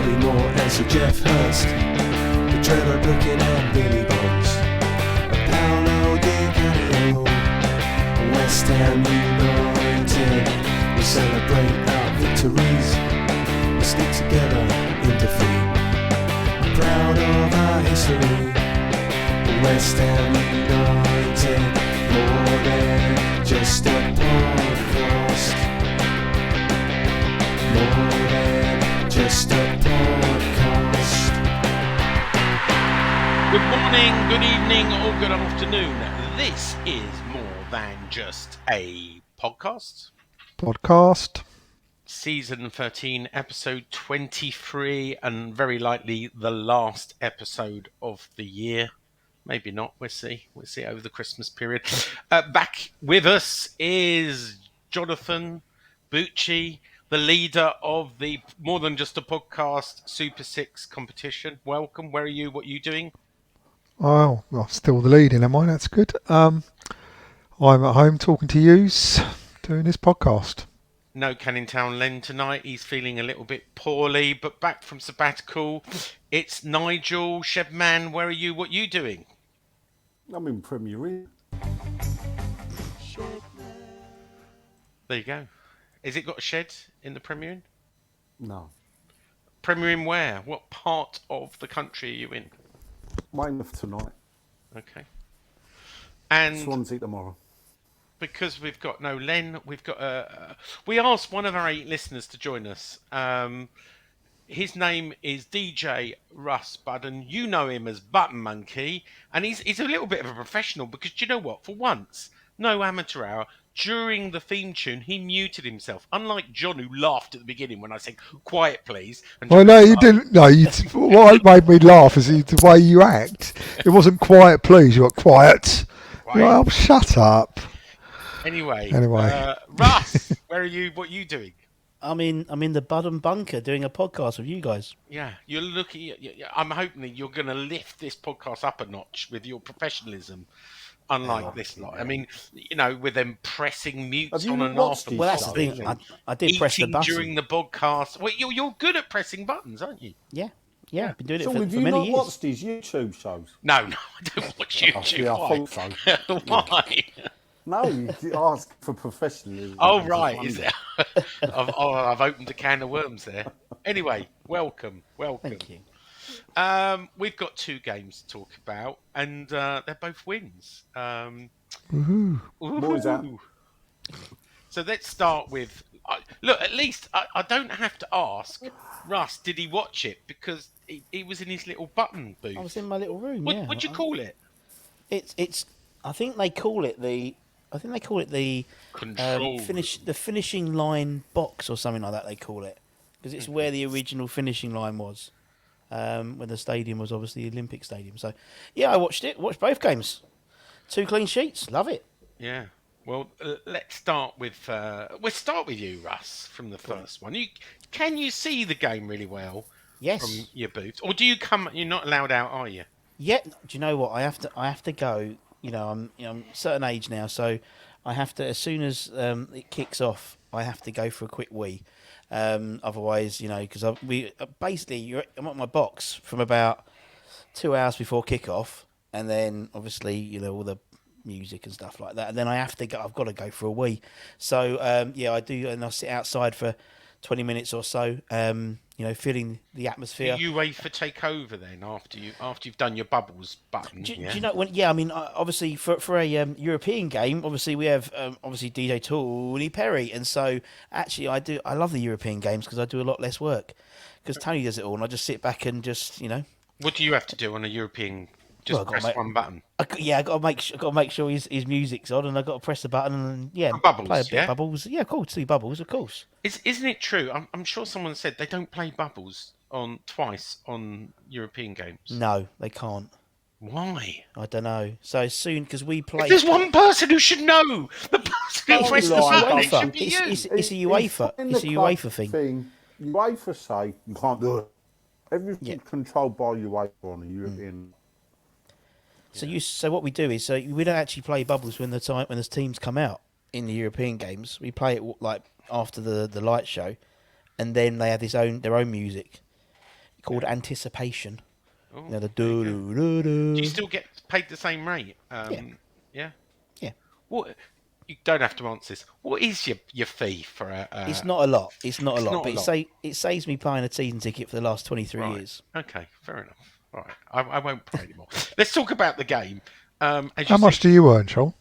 Bobby Moore and Sir Jeff Hurst, the Trevor Brooking and Billy Bonds, Paolo Di Canio, West Ham United. We celebrate our victories, we stick together in defeat. Proud of our history, West Ham United, more than just a podcast, more than just a podcast. Good morning, good evening, or good afternoon. This is more than just a podcast. Season 13, episode 23, and very likely the last episode of the year. Maybe not, we'll see. We'll see over the Christmas period. Back with us is Jonathan Bucci, the leader of the More Than Just a Podcast Super 6 competition. Welcome. Where are you? What are you doing? Oh, well, still the leading, am I? That's good. I'm at home talking to yous, doing this podcast. No Canning Town Len tonight. He's feeling a little bit poorly, but back from sabbatical. It's Nigel. Shebman, where are you? What are you doing? I'm in Premier League. There you go. Has it got a shed in the Premier Inn? No. Premier Inn where? What part of the country are you in? Weymouth tonight. Okay. And Swansea tomorrow. because we've got no Len, we've got we asked one of our 8 listeners to join us. His name is DJ Russ Budden. You know him as Button Monkey, and he's a little bit of a professional because do you know what? For once, no amateur hour. During the theme tune, he muted himself. Unlike John, who laughed at the beginning when I said "quiet, please." And Well, no, you didn't. No, what made me laugh is the way you act. It wasn't quiet, please. You got quiet. Quiet. Well, shut up. Anyway. Russ, where are you? What are you doing? I'm in the Budden bunker doing a podcast with you guys. Yeah, you're looking. I'm hoping that you're going to lift this podcast up a notch with your professionalism. Unlike this lot. I mean, you know, with them pressing mutes on and off. Well, that's the thing. I did press the button during the podcast. Well, you're good at pressing buttons, aren't you? Yeah. I've been doing it So for have you many not years. watched his YouTube shows? No, I don't watch YouTube. Yeah, I thought so. Why? No, you ask for professionalism. Oh, right. Is it? I've opened a can of worms there. Anyway, welcome. Thank you. We've got 2 games to talk about, and they're both wins. Woohoo. What was that? So let's start with... look, at least I don't have to ask Russ, did he watch it? Because he was in his little button booth. I was in my little room. What'd you call it? It's. I think they call it the Control. the finishing line box or something like that. They call it because it's where the original finishing line was. When the stadium was obviously the Olympic Stadium. So, yeah, I watched both games. 2 clean sheets. Love it. Yeah. Well, let's start with... we'll start with you, Russ, from the first one. Can you see the game really well? Yes. From your booth? Or do you come... You're not allowed out, are you? Yeah. Do you know what? I have to go. You know, I'm a certain age now, so I have to, as soon as it kicks off, I have to go for a quick wee. Otherwise, you know, because I'm at my box from about 2 hours before kickoff, and then obviously, you know, all the music and stuff like that, and then I've got to go for a wee. So I do, and I sit outside for 20 minutes or so, you know, feeling the atmosphere. Do you wait for take over then after you've done your bubbles button? Do you know when? Yeah, I mean, obviously for a European game, obviously we have obviously DJ Tony Perry, and so actually I love the European games because I do a lot less work because Tony does it all, and I just sit back and just, you know. What do you have to do on a European? Just press one button. I got to make sure his music's on, and I got to press the button and bubbles, play a bit of bubbles. Yeah, of course, 2 bubbles, of course. Isn't it true? I'm sure someone said they don't play bubbles twice on European games. No, they can't. Why? I don't know. So soon, because we play. If there's one person who should know. The person who pressed the button. It should be you. It's a UEFA. It's a UEFA thing. UEFA say you can't do it. Everything's controlled by UEFA on the European. So what we do is we don't actually play bubbles when the teams come out in the European games. We play it like after the light show, and then they have their own music. called anticipation. Oh, You know, the there you go. do-do-do-do. Do you still get paid the same rate? Yeah. Yeah. What? You don't have to answer this. What is your fee for a? It's not a lot. It's not a lot, not but a lot. it saves me paying a season ticket for the last 23 Right. years. Okay, fair enough. All right, I won't pray anymore. Let's talk about the game. As you How much do you earn, Joel?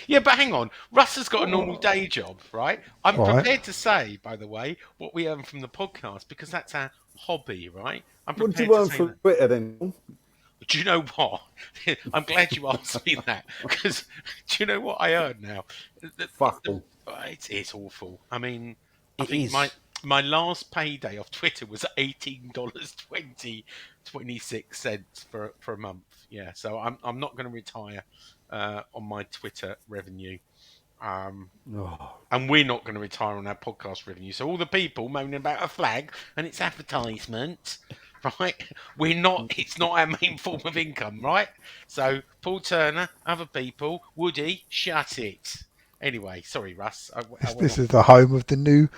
Yeah, but hang on. Russ has got a normal day job, right? I'm Right. prepared to say, by the way, what we earn from the podcast because that's our hobby, right? I'm What do prepared you to earn say from that. Twitter then? Do you know what? I'm glad you asked me that because do you know what I earn now? Fuck all. It's awful. I mean, I It think is. my last payday off Twitter was $18.26 for a month. Yeah, so I'm not going to retire on my Twitter revenue. And we're not going to retire on our podcast revenue. So all the people moaning about a flag and its advertisement, right? We're not. It's not our main form of income, right? So Paul Turner, other people, Woody, shut it. Anyway, sorry, Russ. This is the home of the new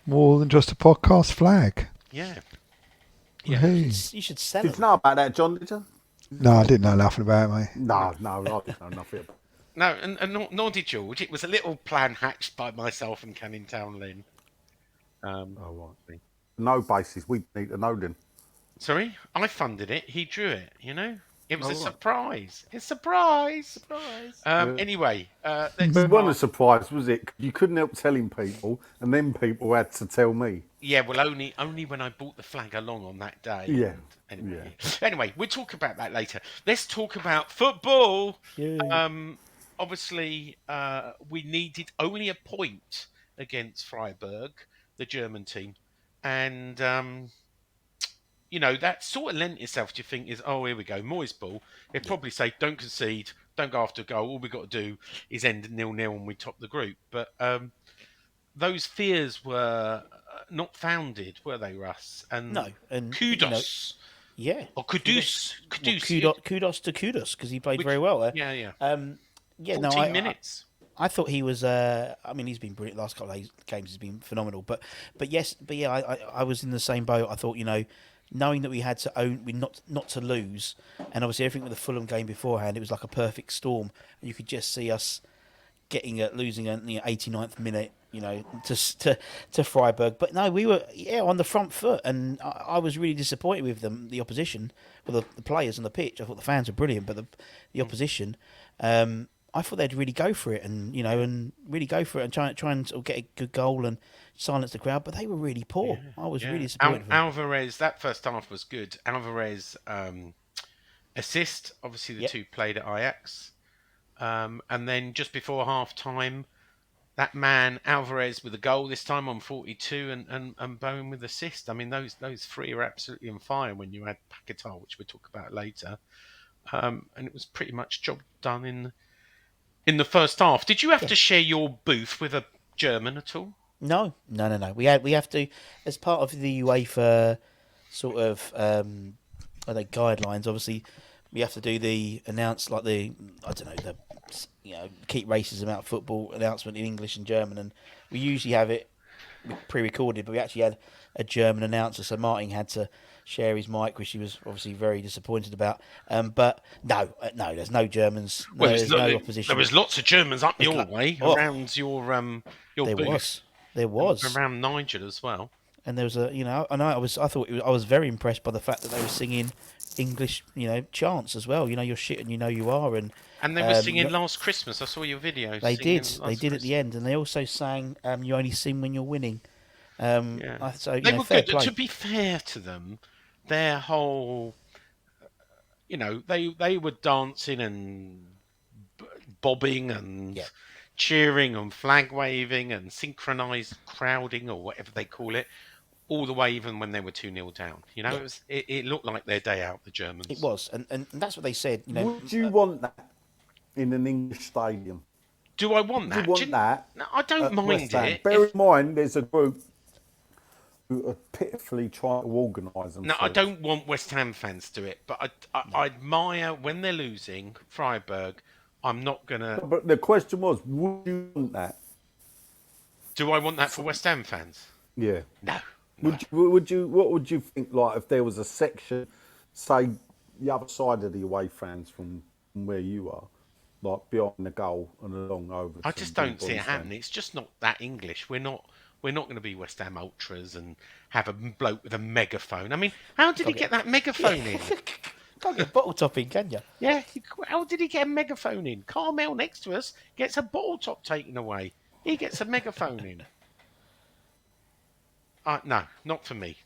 More Than Just a Podcast flag. Yeah. Hey. You should sell Did it. you know about that, John? Did you? No, I didn't know nothing about it, mate. No, I didn't know nothing. No, and nor did George. It was a little plan hatched by myself and Canning Town Lynn. Oh, right. No basis. We need to know then. Sorry, I funded it. He drew it. You know, it was Oh, a right. surprise. It's a surprise. Anyway, let's It wasn't a start. surprise, was it? You couldn't help telling people, and then people had to tell me. Yeah, well, only when I brought the flag along on that day. Yeah. Anyway, we'll talk about that later. Let's talk about football. Yeah. Obviously, we needed only a point against Freiburg, the German team, and that sort of lent itself to think is, oh, here we go, Moyes ball. They'd probably say, don't concede, don't go after a goal. All we've got to do is end 0-0 and we top the group. But those fears were not founded, were they, Russ? And No, and kudos. Yeah. Or Kudus. Well, kudos to Kudus because he played very well there. Yeah. Yeah, 14 minutes. I thought he was. I mean, he's been brilliant. Last couple of games, he's been phenomenal. But yeah, I was in the same boat. I thought, knowing that we had to not to lose, and obviously everything with the Fulham game beforehand, it was like a perfect storm. And you could just see us losing at the 89th minute, to Freiburg. But no, we were on the front foot, and I was really disappointed with them, the opposition, with the players on the pitch. I thought the fans were brilliant, but the opposition. I thought they'd really go for it, and really go for it, and try and sort of get a good goal and silence the crowd. But they were really poor. I was really disappointed. with them. Alvarez, that first half was good. Alvarez assist. Obviously, the two played at Ajax, and then just before half time, that man Alvarez with a goal this time on 42, and Bowen with assist. I mean, those three are absolutely on fire when you add Paquetá, which we'll talk about later. And it was pretty much job done in the first half. Did you have to share your booth with a German at all? No. We have to, as part of the UEFA sort of guidelines. Obviously, we have to do the keep racism out of football announcement in English and German, and we usually have it pre-recorded, but we actually had a German announcer, so Martin had to share his mic, which he was obviously very disappointed about. But no, there's no Germans. There's no opposition. There was lots of Germans up your way, around your booth. There was around Nigel as well. And there was I was very impressed by the fact that they were singing English, chants as well. You're shit and you are, and they were singing Last Christmas. I saw your video. They did at the end, and they also sang You Only Sing When You're Winning. They were good. Play. To be fair to them, their whole, they were dancing and bobbing and cheering and flag waving and synchronized crowding or whatever they call it, all the way even when they were 2-0 down. It looked like their day out, the Germans. It was, and that's what they said. Would you want that in an English stadium? Do I want that? Do you want that? No, I don't mind it. Bear in mind, there's a group who are pitifully trying to organise themselves. No, I don't want West Ham fans to do it, but I admire when they're losing Freiburg. I'm not gonna. But the question was, would you want that? Do I want that for West Ham fans? Yeah. No. Would you? What would you think? Like if there was a section, say, the other side of the away fans from where you are, like behind the goal and along over. I to just the don't see it Bonds happening. It's just not that English. We're not going to be West Ham ultras and have a bloke with a megaphone. I mean, how did he get that megaphone in? Can't get a bottle top in, can you? Yeah, how did he get a megaphone in? Carmel next to us gets a bottle top taken away. He gets a megaphone in. No, not for me.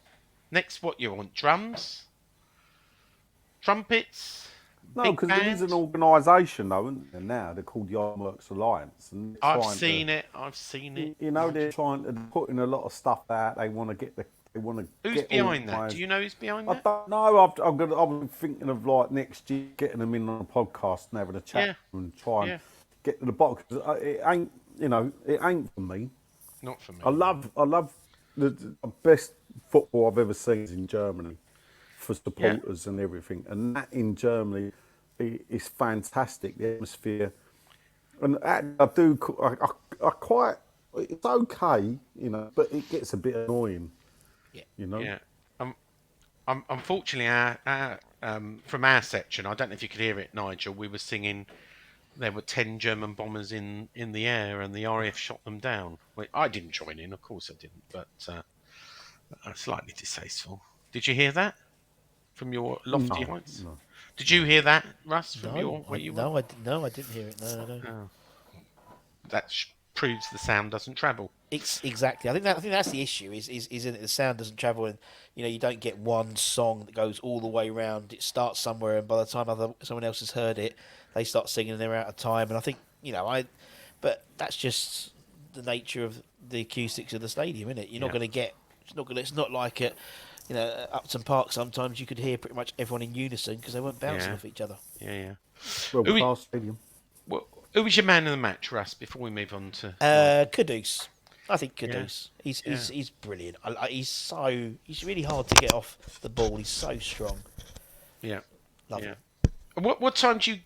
Next, what you want? Drums? Trumpets? No, Big because there is band? an organisation though, isn't there now? They're called the Ironworks Alliance, and they're I've trying seen to, it. I've seen it. You know, they're trying to put in a lot of stuff out. They want to get the. They want to. Who's get behind that? organised. Do you know who's behind I that? don't know. I'm thinking of like next year getting them in on a podcast and having a chat and try and get to the bottom. 'Cause it ain't, it ain't for me. Not for me. I love the best football I've ever seen is in Germany for supporters and everything, and that in Germany is fantastic. The atmosphere, and I quite. It's okay, but it gets a bit annoying. Yeah. Unfortunately, our from our section, I don't know if you could hear it, Nigel. We were singing. There were 10 German bombers in the air, and the RAF shot them down. Well, I didn't join in, of course I didn't, but slightly distasteful. Did you hear that from your lofty heights? No. Did you hear that, Russ? From where you were? No, I didn't hear it. No. That proves the sound doesn't travel. Exactly. I think that's the issue. Is that the sound doesn't travel, and you don't get one song that goes all the way around. It starts somewhere, and by the time someone else has heard it, they start singing, and they're out of time. And I think but that's just the nature of the acoustics of the stadium, isn't it? You're not going to get. It's not like at Upton Park. Sometimes you could hear pretty much everyone in unison because they weren't bouncing off each other. Yeah. Well, class stadium. Well, who was your man of the match, Russ? Before we move on to Kudus. I think Kudus. He's brilliant. He's really hard to get off the ball. He's so strong. Love him. What time do you?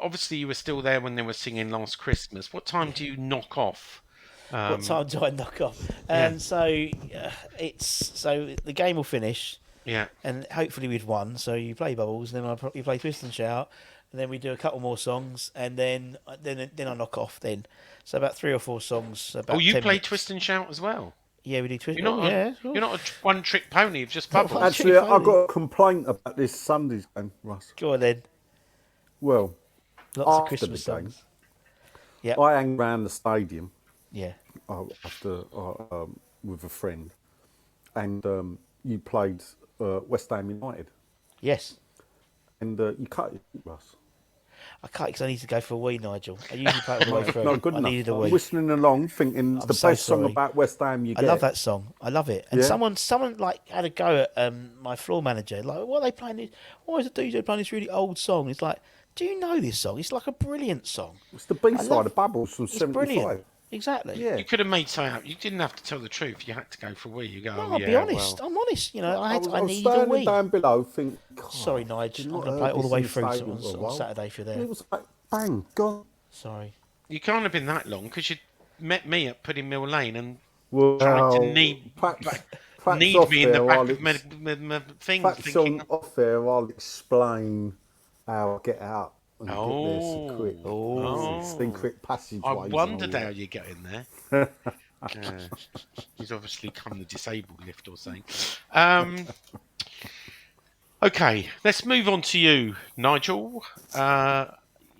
Obviously, you were still there when they were singing Last Christmas. What time do you knock off? What time do I knock off? So the game will finish. Yeah. And hopefully we've won. So you play bubbles, then you play twist and shout, and then we do a couple more songs, and then I knock off. Then so about 3 or 4 songs. About you 10 play minutes. twist and shout as well. Yeah, we do twist. You're not you're not a one-trick pony of just bubbles. Actually, I've got a complaint about this Sunday's game, Russ. Go on then. Well, Lots of after Christmas the game, songs. Yeah. I hang around the stadium. Yeah. After with a friend, and you played West Ham United, Yes. and you cut it, Russ. I can't because I need to go for a wee, Nigel. I usually play it all the way through. Not good I enough. needed a I'm wee. whistling along, thinking it's the so best song sorry. about West Ham you I get. love that song. I love it. And Yeah. someone like had a go at my floor manager. Like, what are they playing? Why is the DJ playing this really old song? It's like, do you know this song? It's like a brilliant song. It's the B-side of Bubbles from It's 75. brilliant. Exactly. Yeah. You could have made something up. You didn't have to tell the truth. You had to go for a wee. You go. No, Oh, I'll yeah, be honest. well. I'm honest. I was need a standing wee. down below, think. Sorry, Nigel. I'm going to play it all the way through on Saturday if you're It there. was like, bang, gone. Sorry. You can't have been that long because you met me at Pudding Mill Lane and Well, tried to need perhaps me in the back I'll of my thing. perhaps Thinking, off there, I'll explain how I get out and get Oh. there quick. Oh. 16 quick passageways. I and wondered all how that. you get in there. He's obviously come the disabled lift or something. Okay, let's move on to you, Nigel.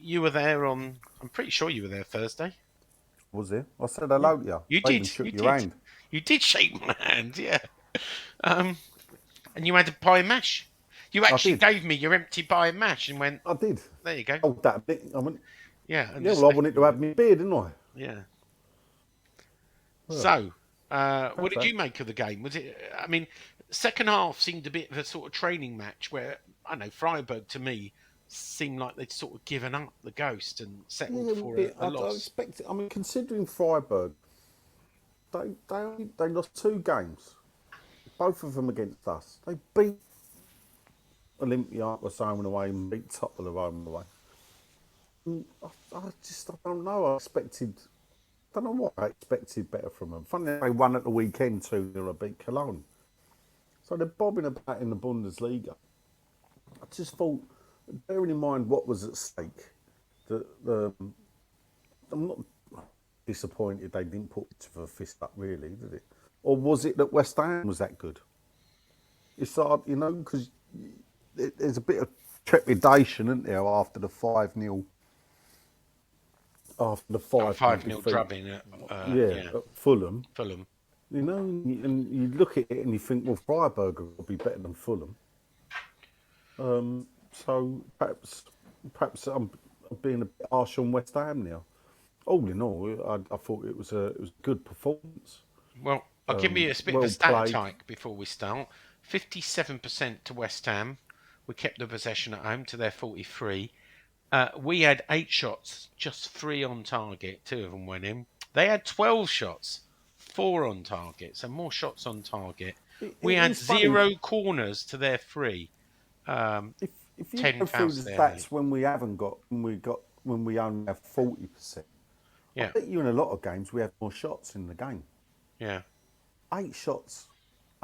You were there on. I'm pretty sure you were there Thursday. Was there? I said hello to you. You I even did. shook You your did. hand. You did shake my hand, yeah. And you had a pie and mash. You actually did. gave me your empty pie and mash and went, I did. there you go. Oh, that bit. I went, Yeah. And yeah, just well, I left- wanted to have my beer, didn't I? Yeah. So, what did Okay. you make of the game? Was it? I mean, second half seemed a bit of a sort of training match where I know Freiburg to me seemed like they'd sort of given up the ghost and settled for a I loss. expect it. I mean, considering Freiburg, they lost 2 games, both of them against us. They beat Olympiacos home and away and beat Tottenham home and away. And I don't know. Don't know what I expected better from them. Funny, they won at the weekend 2-0, beat Cologne. So they're bobbing about in the Bundesliga. I just thought, bearing in mind what was at stake, I'm not disappointed they didn't put each other fist up, really, did it? Or was it that West Ham was that good? It's hard, because there's a bit of trepidation, isn't there, after the 5-0. After the 5-0 5-0 drubbing at at Fulham. Fulham. And you look at it and you think, well, Freiburg will be better than Fulham. So perhaps I'm being a bit harsh on West Ham now. All in all, I thought it was a good performance. Well, I'll give you a bit of a stat attack before we start. 57% to West Ham. We kept the possession at home to their 43. We had 8 shots, just 3 on target. 2 of them went in. They had 12 shots, 4 on target. So more shots on target. We had 0 corners to their 3. If you go through the stats when we only have 40%, I bet you in a lot of games we have more shots in the game. Yeah. 8 shots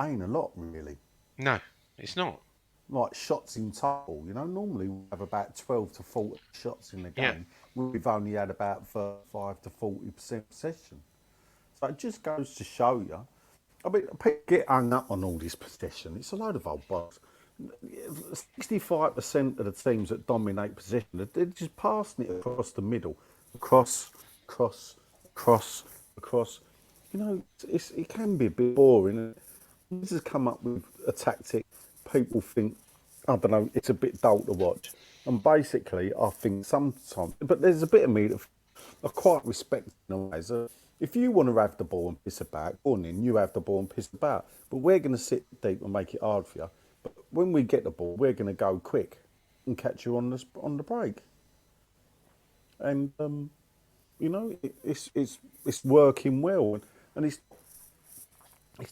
ain't a lot, really. No, it's not. Like shots in total, normally we have about 12 to 40 shots in the game. Yeah. We've only had about 35 to 40% possession. So it just goes to show you. I mean, people get hung up on all this possession. It's a load of old bollocks. 65% of the teams that dominate possession, they're just passing it across the middle. Across. It can be a bit boring. This has come up with a tactic. People think, I don't know, it's a bit dull to watch. And basically, I think sometimes, but there's a bit of me that I quite respect in a way. So if you want to have the ball and piss about, go on in, you have the ball and piss about. But we're going to sit deep and make it hard for you. But when we get the ball, we're going to go quick and catch you on the break. And it's working well, and it's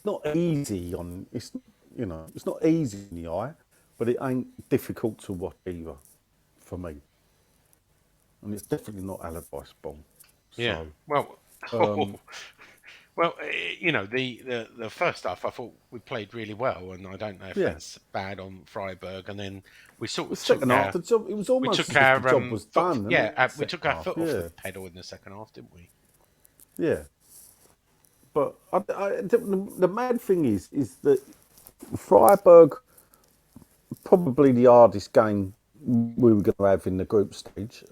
not easy it's not easy in the eye, but it ain't difficult to watch either, for me. And it's definitely not Allardyce ball. Yeah. So, well, the first half I thought we played really well, and I don't know if that's bad on Freiburg. And then we sort of second half, the job, it was almost as if the job was done. We took our foot off the pedal in the second half, didn't we? Yeah. But the mad thing is that Freiburg, probably the hardest game we were going to have in the group stage.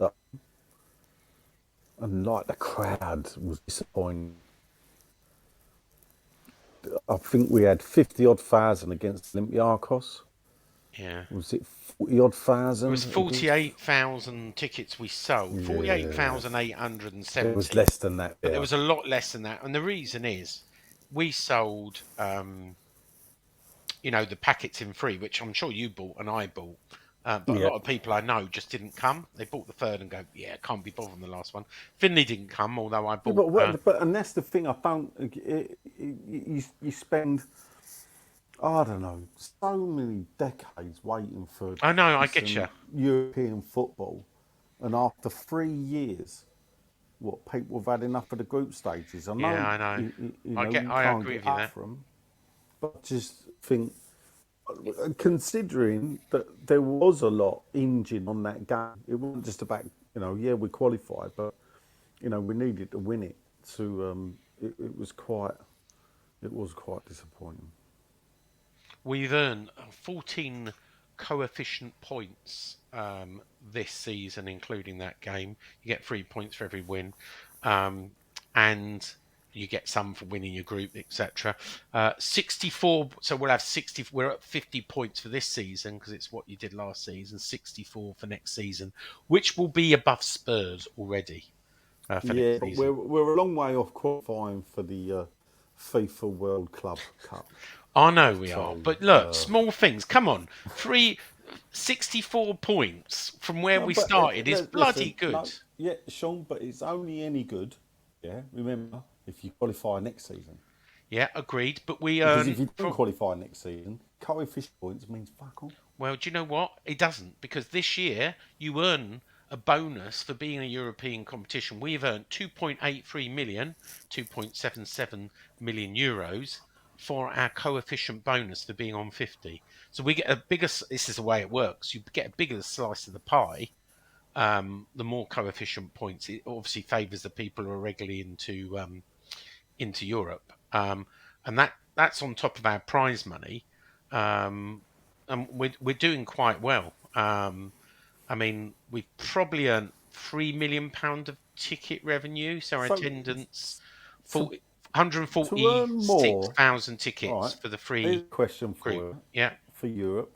And the crowd was disappointing. I think we had 50-odd thousand against Olympiacos. Yeah. Was it 40-odd thousand? It was 48,000 tickets we sold. 48,870. It was less than that. But there was a lot less than that. And the reason is we sold, the packets in free, which I'm sure you bought and I bought. But a lot of people I know just didn't come. They bought the third and go, can't be bothered on the last one. Finley didn't come, although I bought... and that's the thing, I don't... You spend, I don't know, so many decades waiting for... I know, I get you. European football. And after 3 years, people have had enough of the group stages. I know, I know. I agree with you there. But I just think... Considering that there was a lot injured on that game, it wasn't just about we qualified, but we needed to win it. So it was quite disappointing. We've earned 14 coefficient points this season, including that game. You get 3 points for every win, and you get some for winning your group, etc. 64. So we'll have 60. We're at 50 points for this season because it's what you did last season. 64 for next season, which will be above Spurs already. For next but season. we're a long way off qualifying for the FIFA World Club Cup. I know we are, but look, small things. Come on, 64 points from where we started is bloody good. Sean, but it's only any good. Yeah, remember. If you qualify next season. Yeah, agreed. But we because if you don't qualify next season, coefficient points means fuck all. Well, do you know what? It doesn't, because this year you earn a bonus for being a European competition. We've earned 2.83 million, 2.77 million euros for our coefficient bonus for being on 50. So we get a bigger. This is the way it works. You get a bigger slice of the pie. The more coefficient points. It obviously favours the people who are regularly into Europe, and that's on top of our prize money. And we're doing quite well. I mean, we've probably earned £3 million of ticket revenue, so our attendance, 146,000 tickets for the free Here's a question for group. you. Yeah. For Europe,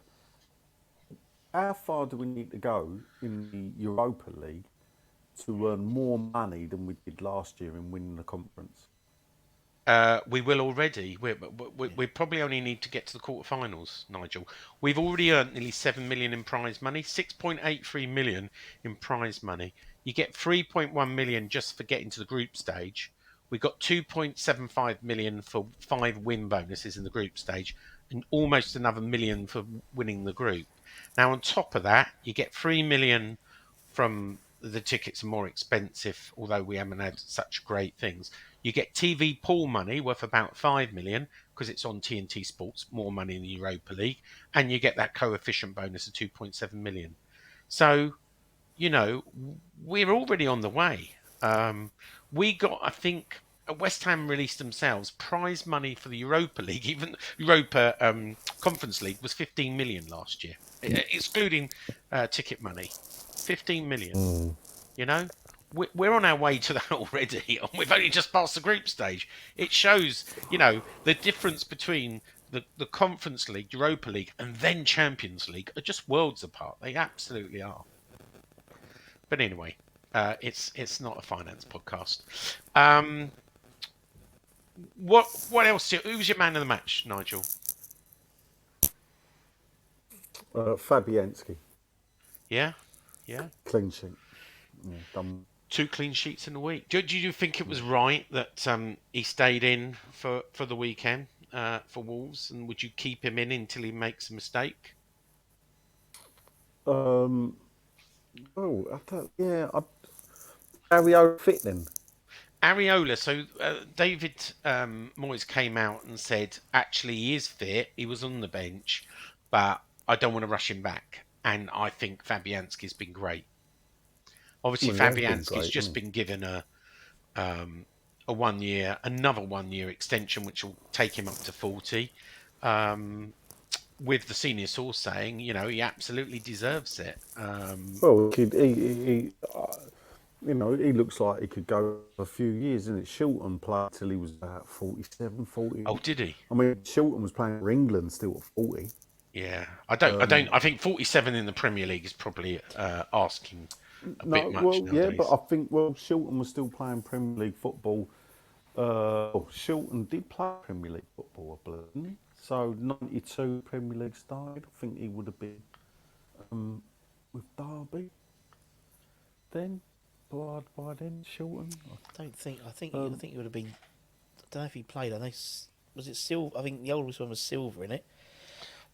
how far do we need to go in the Europa League to earn more money than we did last year in winning the conference? We will already. We probably only need to get to the quarterfinals, Nigel. We've already earned nearly 7 million in prize money, 6.83 million in prize money. You get 3.1 million just for getting to the group stage. We got 2.75 million for 5 win bonuses in the group stage, and almost another million for winning the group. Now, on top of that, you get 3 million from the tickets are more expensive, although we haven't had such great things. You get TV pool money worth about 5 million because it's on TNT Sports, more money in the Europa League, and you get that coefficient bonus of 2.7 million. So, you know, we're already on the way. We got, I think, West Ham released themselves prize money for the Europa League, even Europa Conference League was 15 million last year, excluding ticket money. 15 million. You know, we're on our way to that already. We've only just passed the group stage. It shows, you know, the difference between the Conference League, Europa League, and then Champions League are just worlds apart. They absolutely are. But anyway, it's not a finance podcast. What else? Who's your man of the match, Nigel? Fabianski. Yeah. Clean sheet. Yeah, done. 2 clean sheets in a week. Do you think it was right that he stayed in for the weekend for Wolves, and would you keep him in until he makes a mistake? Areola fit then. Areola. So David Moyes came out and said, actually, he is fit. He was on the bench, but I don't want to rush him back. And I think Fabianski's been great. Obviously, Fabianski's just been given another 1 year extension, which will take him up to 40. With the senior source saying, you know, he absolutely deserves it. Well, he looks like he could go a few years, isn't it? Shilton played till he was about 47, 40. Oh, did he? I mean, Shilton was playing for England still at 40. Yeah, I think 47 in the Premier League is probably asking a bit much nowadays. Yeah, but I think Shilton was still playing Premier League football. Shilton did play Premier League football, I believe, didn't he? So 92 Premier League started. I think he would have been with Derby. Then, by then, Shilton. I think he would have been. I don't know if he played. I know was it Silver? I think the oldest one was Silver in it.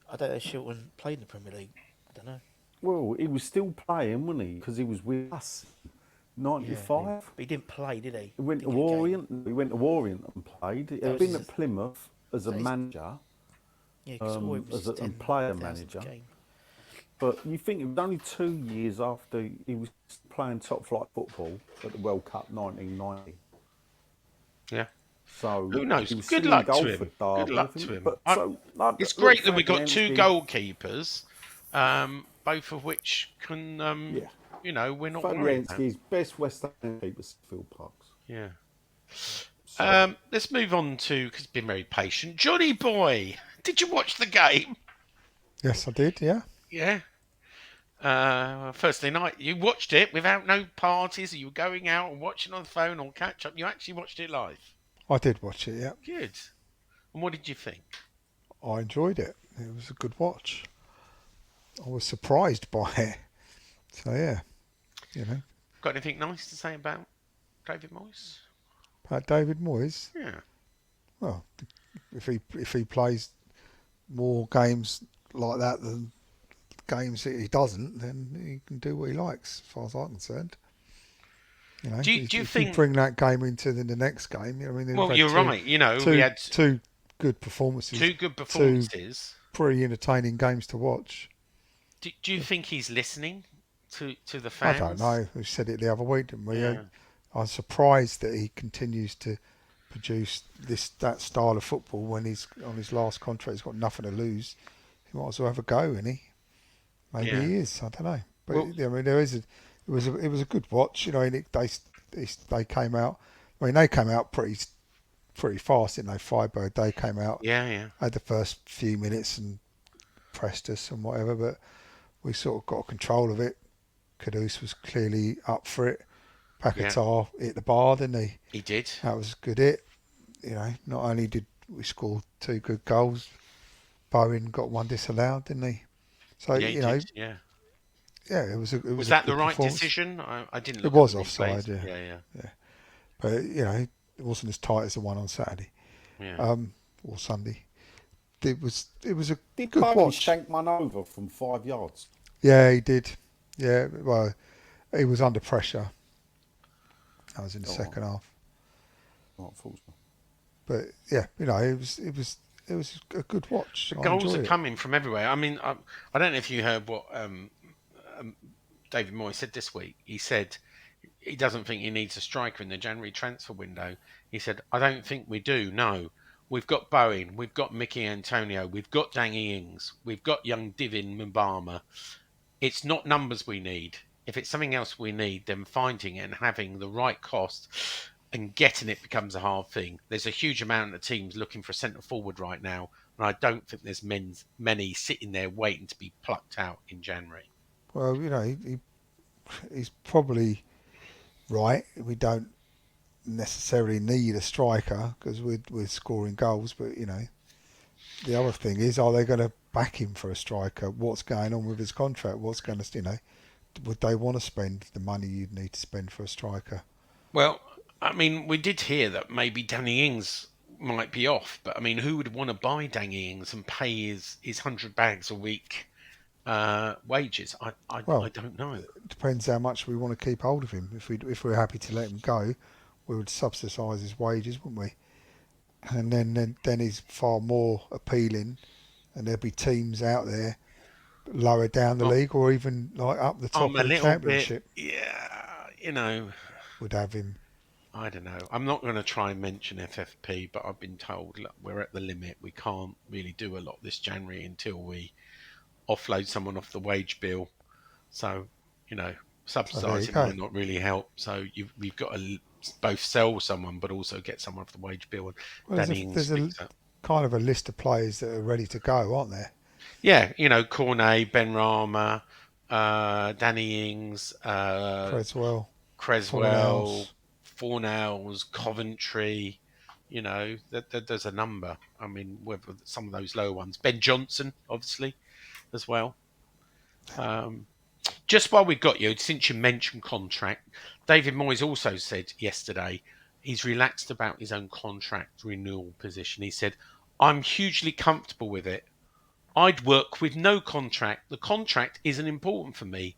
I don't know if Shilton played in the Premier League. I don't know. Well, he was still playing, wasn't he? Because he was with us. 95. Yeah, but he didn't play, did he? He went to Orient. He went to Orient and played. He'd been at Plymouth as a manager. Yeah, because as a player manager. But you think it was only 2 years after he was playing top flight football at the World Cup 1990. Yeah. So who knows? Good luck to him. Good luck to him. It's great that we've got 2 goalkeepers, both of which can, you know, we're not worried about. Fabianski's best West Ham keeper, Phil Parks. Yeah. Let's move on to, because he's been very patient. Johnny Boy, did you watch the game? Yes, I did, yeah. Yeah. Thursday night, you watched it without no parties, or you were going out and watching on the phone or catch up. You actually watched it live. I did watch it, yeah. Good. And what did you think? I enjoyed it. It was a good watch. I was surprised by it. So, yeah, you know. Got anything nice to say about David Moyes? About David Moyes? Yeah. Well, if he plays more games like that than games that he doesn't, then he can do what he likes, as far as I'm concerned. You know, do you think you bring that game into the next game? You know, I mean, well, you're right. You know, we had two good performances. Two good performances. Pretty entertaining games to watch. Do you think he's listening to the I fans? don't know. We said it the other week, didn't we? Yeah. I'm surprised that he continues to produce that style of football when he's on his last contract. He's got nothing to lose. He might as well have a go, isn't he? Maybe Yeah. he is. I don't know. But Well- I mean, it was a good watch. You know, and they came out. I mean, they came out pretty fast, didn't they? Firebird, they came out. Yeah. Had the first few minutes and pressed us and whatever, but we sort of got control of it. Caduce was clearly up for it. Paquetá hit the bar, didn't he? He did. That was a good hit. You know, not only did we score 2 good goals, Bowen got 1 disallowed, didn't he? So Yeah, he you know, did. Yeah. yeah, it was a Was a that good the right performance. decision? I didn't. It Look was at the offside, replays. yeah. Yeah. But you know, it wasn't as tight as the one on Saturday, or Sunday. It was a Did good Bowen watch. shank one over from 5 yards? Yeah, he did. Yeah, well, he was under pressure. That was in the second half. Oh, I thought so. But yeah, you know, it was a good watch. The I goals enjoyed are it. coming from everywhere. I mean, I don't know if you heard what David Moyes said this week. He said he doesn't think he needs a striker in the January transfer window. He said, I don't think we do, no. We've got Bowen, we've got Mickey Antonio, we've got Danny Ings, we've got young Divin Mbama. It's not numbers we need. If it's something else we need, then finding it and having the right cost and getting it becomes a hard thing. There's a huge amount of teams looking for a centre forward right now, and I don't think there's many sitting there waiting to be plucked out in January. Well, you know, he's probably right. We don't necessarily need a striker because we're scoring goals. But you know, the other thing is, are they going to back him for a striker? What's going on with his contract? What's going to, you know, would they want to spend the money you'd need to spend for a striker? Well, I mean, we did hear that maybe Danny Ings might be off, but I mean, who would want to buy Danny Ings and pay his 100 bags a week wages? I don't know. It depends how much we want to keep hold of him. If we're happy to let him go, we would subsidise his wages, wouldn't we? And then he's far more appealing, and there'll be teams out there lower down the league or even like up the top I'm a of the little championship bit, yeah, you know, would have him. I don't know. I'm not going to try and mention FFP, but I've been told, look, we're at the limit. We can't really do a lot this January until we offload someone off the wage bill. So, you know, subsidising go. might not really help. So we've got to both sell someone, but also get someone off the wage bill. And Well, Danny Ings there's a picks up. kind of a list of players that are ready to go, aren't there? Yeah, you know, Cornet, Ben Rama, Danny Ings, Creswell, Creswell, Fornells, Coventry, you know, there's a number. I mean, with some of those low ones. Ben Johnson, obviously, as well. Just while we've got you, since you mentioned contract, David Moyes also said yesterday he's relaxed about his own contract renewal position. He said, I'm hugely comfortable with it. I'd work with no contract. The contract isn't important for me.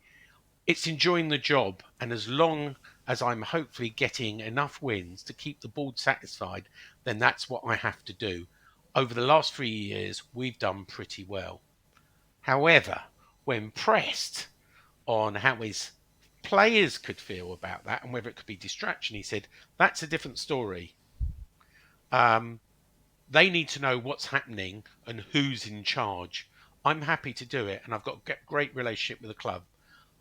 It's enjoying the job, and as long as I'm hopefully getting enough wins to keep the board satisfied, then that's what I have to do. Over the last 3 years, we've done pretty well. However, when pressed on how his players could feel about that and whether it could be distraction, he said, that's a different story. They need to know what's happening and who's in charge. I'm happy to do it, and I've got a great relationship with the club.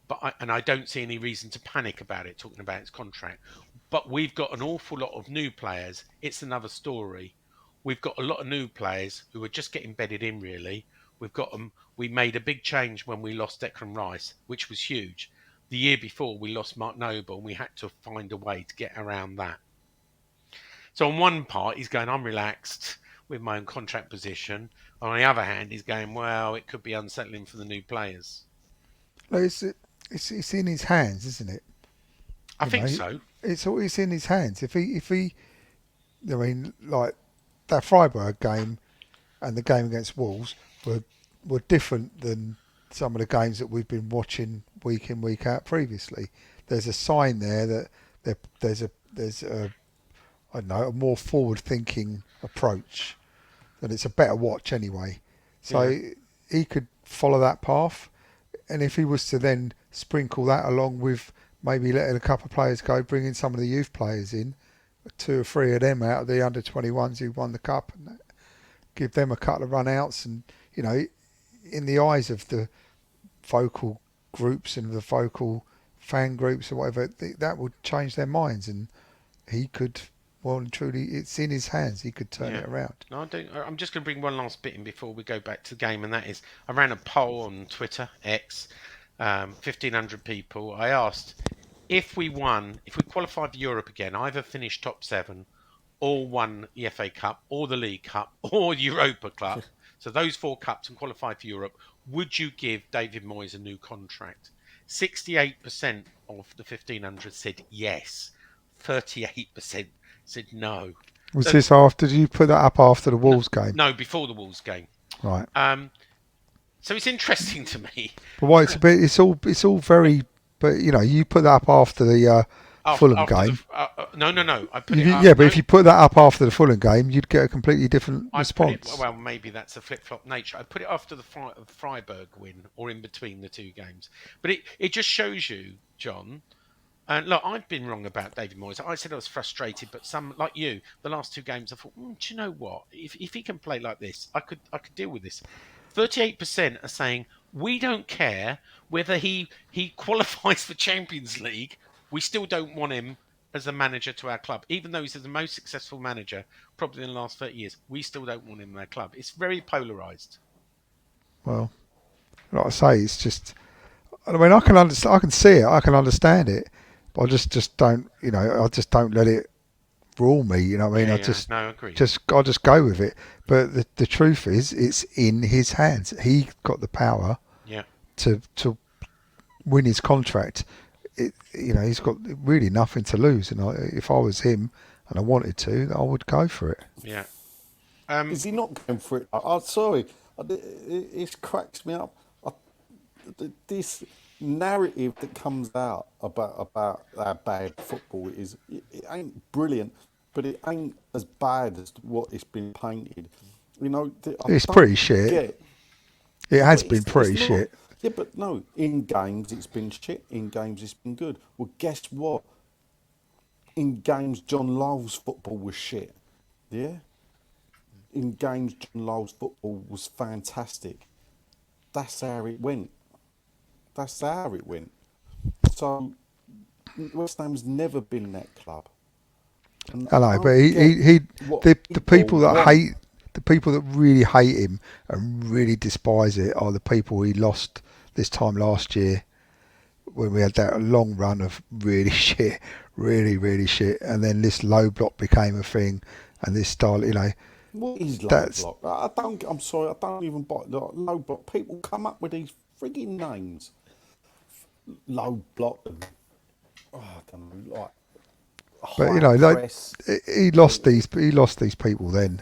But I don't see any reason to panic about it, talking about its contract. But we've got an awful lot of new players. It's another story. We've got a lot of new players who are just getting bedded in, really. We've got them. We made a big change when we lost Declan Rice, which was huge. The year before, we lost Mark Noble, and we had to find a way to get around that. So on one part, he's going, I'm relaxed with my own contract position. On the other hand, he's going, well, it could be unsettling for the new players. No, it's in his hands, isn't it? I think so. It's in his hands. If he, I mean, like that Freiburg game and the game against Wolves were different than some of the games that we've been watching week in, week out previously. There's a sign there that there's a I don't know, a more forward-thinking approach and it's a better watch anyway. So he could follow that path, and if he was to then sprinkle that along with maybe letting a couple of players go, bringing some of the youth players in, 2 or 3 of them out of the under-21s who won the cup, and give them a couple of run-outs, and in the eyes of the vocal groups and the vocal fan groups or whatever, that would change their minds, and he could, well and truly, it's in his hands. He could turn it around. No, I'm just going to bring one last bit in before we go back to the game, and that is, I ran a poll on Twitter, X, 1,500 people. I asked, if we qualified for Europe again, either finished top 7 or won the FA Cup or the League Cup or Europa Cup, so those 4 cups and qualified for Europe, would you give David Moyes a new contract? 68% of the 1,500 said yes. 38% said no. Was this after? Did you put that up after the Wolves game? No, before the Wolves game. Right. So it's interesting to me. But why it's all very. But you put that up after the Fulham game. No. I put it up, yeah, but if you put that up after the Fulham game, you'd get a completely different response. Well, maybe that's a flip-flop nature. I put it after the Freiburg win, or in between the 2 games. But it just shows you, John. And look, I've been wrong about David Moyes. I said I was frustrated, but some like you, the last 2 games, I thought, do you know what? If he can play like this, I could deal with this. 38% are saying we don't care whether he qualifies for Champions League. We still don't want him as a manager to our club, even though he's the most successful manager probably in the last 30 years. We still don't want him in our club. It's very polarised. Well, like I say, it's just. I mean, I can understand. I can see it. I can understand it. But I just don't. I just don't let it rule me. You know what I mean? I agree. I'll just go with it. But the truth is, it's in his hands. He got the power. Yeah. To win his contract. He's got really nothing to lose. And if I was him and I wanted to, I would go for it. Yeah. Is he not going for it? Sorry, it cracks me up. This narrative that comes out about how bad football is, it ain't brilliant, but it ain't as bad as what it's been painted. It's pretty shit. It has been pretty shit. Yeah, but no, in games it's been shit, in games it's been good. Well, guess what? In games, John Lyall's football was shit. Yeah? In games, John Lyall's football was fantastic. That's how it went. So, West Ham's never been that club. And I know, but the people that hate, the people that really hate him and really despise it are the people he lost this time last year when we had that long run of really shit, really, really shit, and then this low block became a thing, and this style, What is low block? I'm sorry, I don't even buy low block. People come up with these frigging names. Low block. I don't know, but he lost these people then.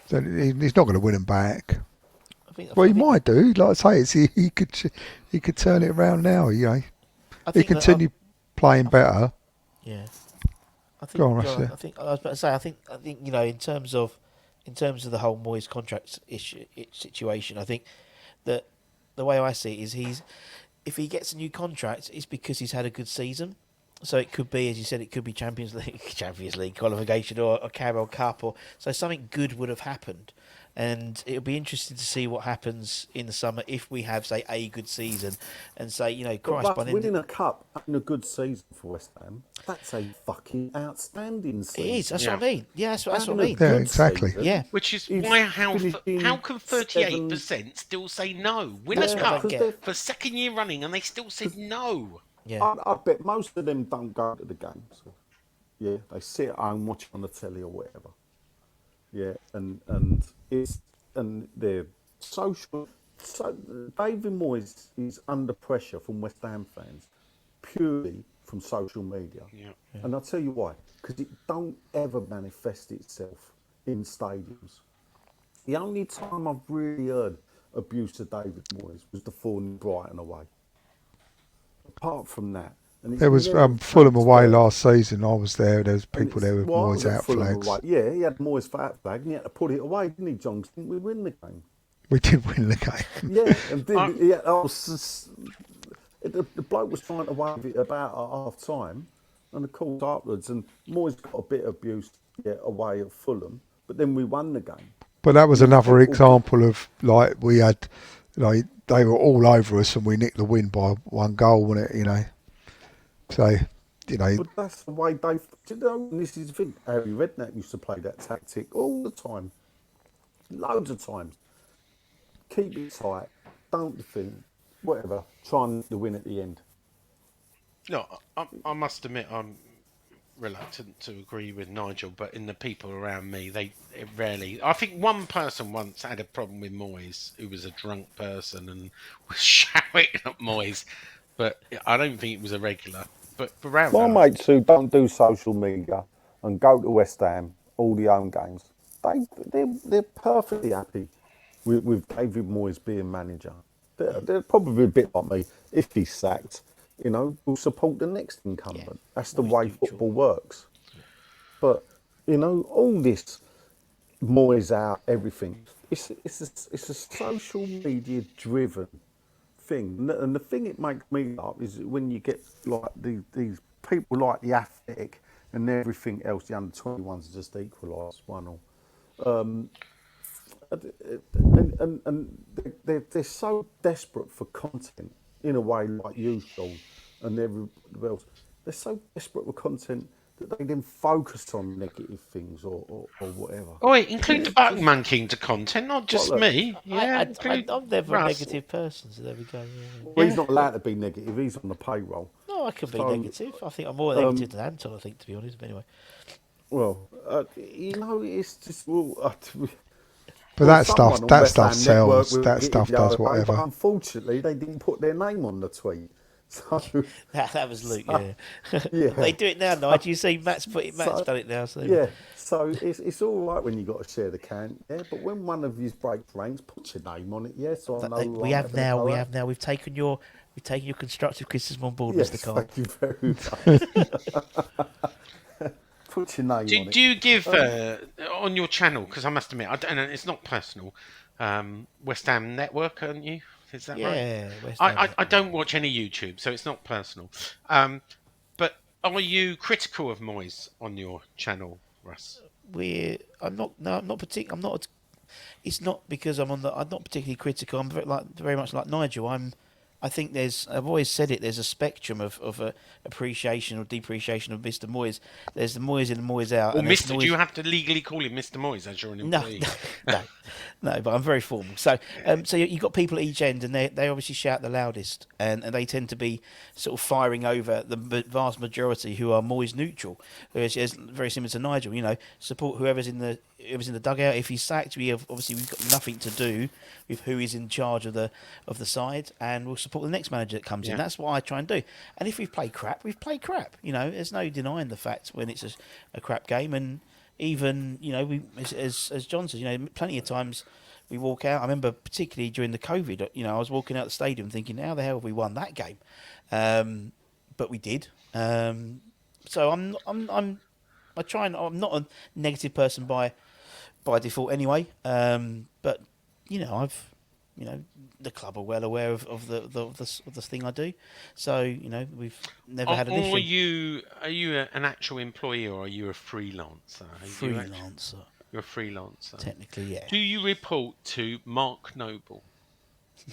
So he's not going to win them back. Well, he might do. Like I say, he could turn it around now. He continue playing better. Yeah. Go on, Russ. I was about to say. I think in terms of the whole Moyes contract situation, I think that the way I see it is if he gets a new contract, it's because he's had a good season. So it could be, as you said, it could be Champions League qualification or Carabao Cup, or so something good would have happened. And it'll be interesting to see what happens in the summer if we have, say, a good season, and say, Christ, by winning a cup and a good season for West Ham, that's a fucking outstanding season. It is. That's what I mean. Yeah, that's what I mean. Yeah, exactly. Season, yeah. Which is why how can 38% still say no? Win a cup for 2nd year running, and they still said no. Yeah. I bet most of them don't go to the games. Yeah, they sit at home watching on the telly or whatever. Yeah, and they're social. So David Moyes is under pressure from West Ham fans, purely from social media. Yeah. And I'll tell you why. Because it don't ever manifest itself in stadiums. The only time I've really heard abuse of David Moyes was the 4-0 Brighton away. Apart from that, And it's There was never Fulham away transferred. last season. I was there. There was And people there with well, I Moyes was at out Fulham flags. away. Yeah, he had Moyes fat flag, and he had to put it away, didn't he, John? 'Cause didn't we win the game? We did win the game. Yeah, and the bloke was trying to wave it about at half time, and of course afterwards, and Moyes got a bit of abuse away at Fulham, but then we won the game. But that was another People- example of like we had, like they were all over us and we nicked the win by 1 goal, wasn't it? You know, so you know, But that's the way they. You know, and this is the thing. Harry Redknapp used to play that tactic all the time, loads of times. Keep it tight, don't defend, whatever. Try and the win at the end. No, I must admit I'm reluctant to agree with Nigel, but in the people around me, it rarely. I think one person once had a problem with Moyes, who was a drunk person and was shouting at Moyes, but I don't think it was a regular. But around My that, mates who don't do social media and go to West Ham, all the home games, they're perfectly happy with David Moyes being manager. They're probably a bit like me. If he's sacked, you know, we'll support the next incumbent. Yeah, That's the Moyes way neutral. football works. But you know, all this Moyes out, everything. It's a social media driven thing, and the thing it makes me laugh is when you get like these people like the Athletic and everything else. The under-21s are just equalised 1-1. And they're so desperate for content in a way, like you, Sean, and everybody else. They're so desperate for content that they then focus on negative things or whatever. oh, wait, include the button monkeying to content, not just Well, look, me. Yeah, include I'm never a Russ. negative person, so there we go. Yeah. Well, he's not allowed to be negative. He's on the payroll. No, I can be So, negative. I think I'm more negative than Anton, I think, to be honest. But anyway. Well, you know, it's just but well, that someone stuff, on that West stuff Ham Network sells. will That get stuff it the does other day, whatever. But unfortunately, they didn't put their name on the tweet. So That was Luke, yeah. Yeah. They do it now, Nigel. You see, Matt's done it now. So yeah, so it's all right when you got to share the can, yeah. But when one of you breaks ranks, put your name on it, yeah. So I know who we I'm have having a now. go We at. have now. We've taken your constructive criticism on board, Yes, Mr. Carl. thank you very much. Put your name on it. Do you give on your channel? Because I must admit, I don't, and it's not personal. West Ham Network, aren't you? Is that right? Yeah, West Ham I Network. don't watch any YouTube, so it's not personal. But are you critical of Moyes on your channel, Russ? I'm not. No, I'm not particular. I'm not. It's not because I'm not particularly critical. I'm very much like Nigel. I think I've always said it. There's a spectrum of appreciation or depreciation of Mr. Moyes. There's the Moyes in and Moyes out. Or and there's Mr. Do you have to legally call him Mr. Moyes as you're an No, employee? no, but I'm very formal. So, so you've got people at each end, and they obviously shout the loudest, and they tend to be sort of firing over the vast majority who are Moyes neutral, whereas it's very similar to Nigel. You know, support whoever's in the dugout. If he's sacked, we've got nothing to do with who is in charge of the side, and we'll support the next manager that comes in. Yeah. That's what I try and do. And if we've played crap, we've played crap. You know, there's no denying the fact when it's a crap game. And even, you know, as John says, you know, plenty of times we walk out. I remember particularly during the COVID, you know, I was walking out the stadium thinking, how the hell have we won that game? But we did. So I'm not a negative person by default anyway. But you know, the club are well aware of the thing I do. So, you know, we've never had an issue. Are you an actual employee or are you a freelancer? Freelancer, You're a freelancer. technically, yeah. Do you report to Mark Noble?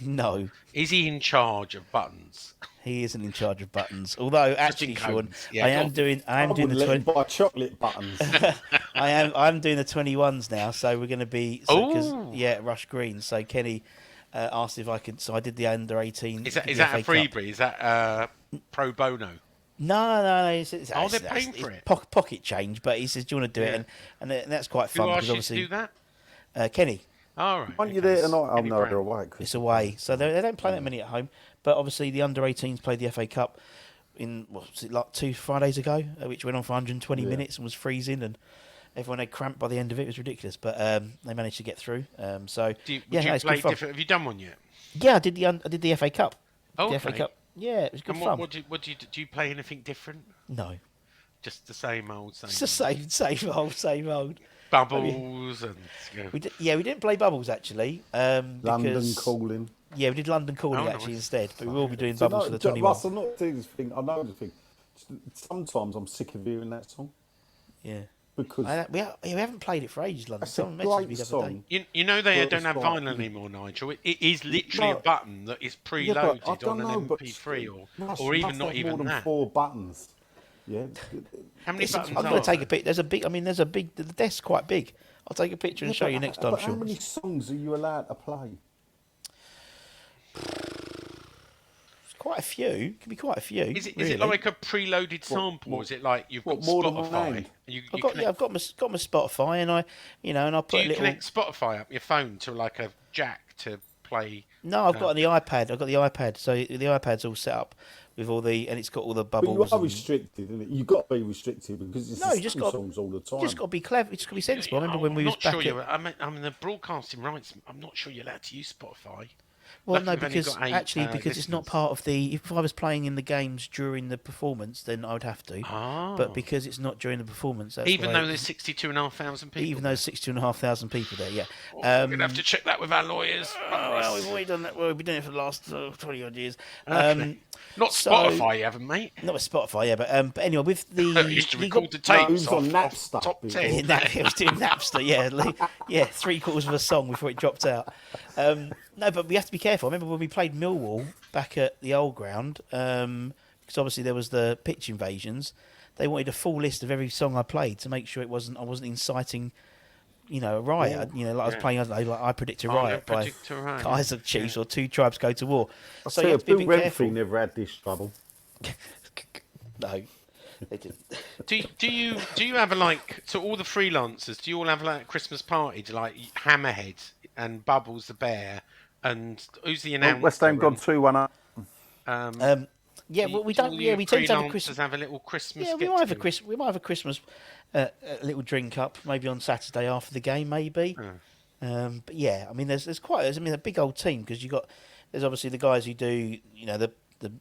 No, Is he in charge of buttons? he isn't in charge of buttons. Although, actually, Sean, cones. Yeah, I go am on. doing wouldn't the let him 20. buy chocolate buttons. I'm doing the 21s now, so we're going to be Oh. Rush Green. So Kenny asked if I could. So I did the under 18. Is that the a FA Cup. freebie? Is that pro bono? No. Oh, they're paying for it. Pocket change, but he says, "Do you want to do Yeah. it?" And that's quite Who fun asked because you to obviously do that? Kenny. All right. Aren't you okay. there tonight? Oh Kenny no, Brown. they're away. It's away, so they don't play that many at home. But obviously, the under 18s played the FA Cup in like 2 Fridays ago, which went on for 120 minutes and was freezing, and everyone had cramped by the end of it. It was ridiculous, but they managed to get through. So Would you it's play good fun. different? Have you done one yet? Yeah, I did the FA Cup. Oh, The FA okay. Cup. Yeah, it was good And fun. what do you play anything different? No, Just the same old, same. it's the same old. Bubbles and. You know. We didn't play bubbles actually. London Because, Calling. Yeah, we did London Calling Oh, actually nice. instead, but we will be doing So bubbles no, for the 21. Russ, I'm not doing this thing. I know the thing. Sometimes I'm sick of hearing that song Yeah. because We haven't played it for ages, London. that's a Someone messaged me great the other day. song. You know they Well, don't it's have like- vinyl anymore, Nigel. It is literally No. a button that is Yeah, but I preloaded don't on know, an but MP3 Russ, or you even must not have even more than that. 4 buttons. Yeah. How many Listen, buttons I'm are going to take there? a pic. There's a big. The desk's quite big. I'll take a picture and show you next time, But how Sean. many songs are you allowed to play? It's quite a few. It can be quite a few. Is it really. like a preloaded sample, or is it like you've got more than one Spotify? hand? You I've got connect, I've got my Spotify and I do put a you little. connect Spotify up your phone to like a jack to play? No, I've got the iPad. I've got the iPad. So the iPad's all set up with all the, and it's got all the But bubbles. you are and- restricted, isn't it? You've got to be restricted because it's No, the you just same got songs all the time. just got to be clever. It's got to be sensible. I remember when we I'm was not back sure at. you're. I mean, the broadcasting rights. I'm not sure you're allowed to use Spotify. Well, Lucky no, we've only because got 8, actually, because it's not listeners. part of the. If I was playing in the games during the performance, then I would have to. Ah. But because it's not during the performance, that's Even why though there's 62,500 people. even though there's 62,500 people there, yeah. We're gonna have to check that with our lawyers. Well, we've already done that. Well, we've been doing it for the last 20 odd years. Okay. Not so- Spotify, you haven't, mate. Not with Spotify, yeah, but anyway, with the I used to you record got- the tapes it was on off Napster top before. 10. It was doing Napster, yeah, 3/4 of a song before it dropped out. No, but we have to be careful. I remember when we played Millwall back at the old ground, because obviously there was the pitch invasions. They wanted a full list of every song I played to make sure I wasn't inciting, a riot. Like I was playing, I don't know, like I Predict a Riot by Predict a Riot, Kaiser Chiefs or Two Tribes Go to War. I So tell you have to be a Bill bit careful. Renfrey never had this trouble. No, they didn't. Do you have so all the freelancers? Do you all have like a Christmas party to like Hammerhead and Bubbles the Bear and who's the announcer? West Ham gone 2-1 up. Yeah, well, we do don't. all Yeah, your we tend to have a freelancers Christmas. have a little Christmas. Yeah, we might have a Christmas, a little drink up, maybe on Saturday after the game, maybe. But yeah, I mean, there's a big old team because there's obviously the guys who do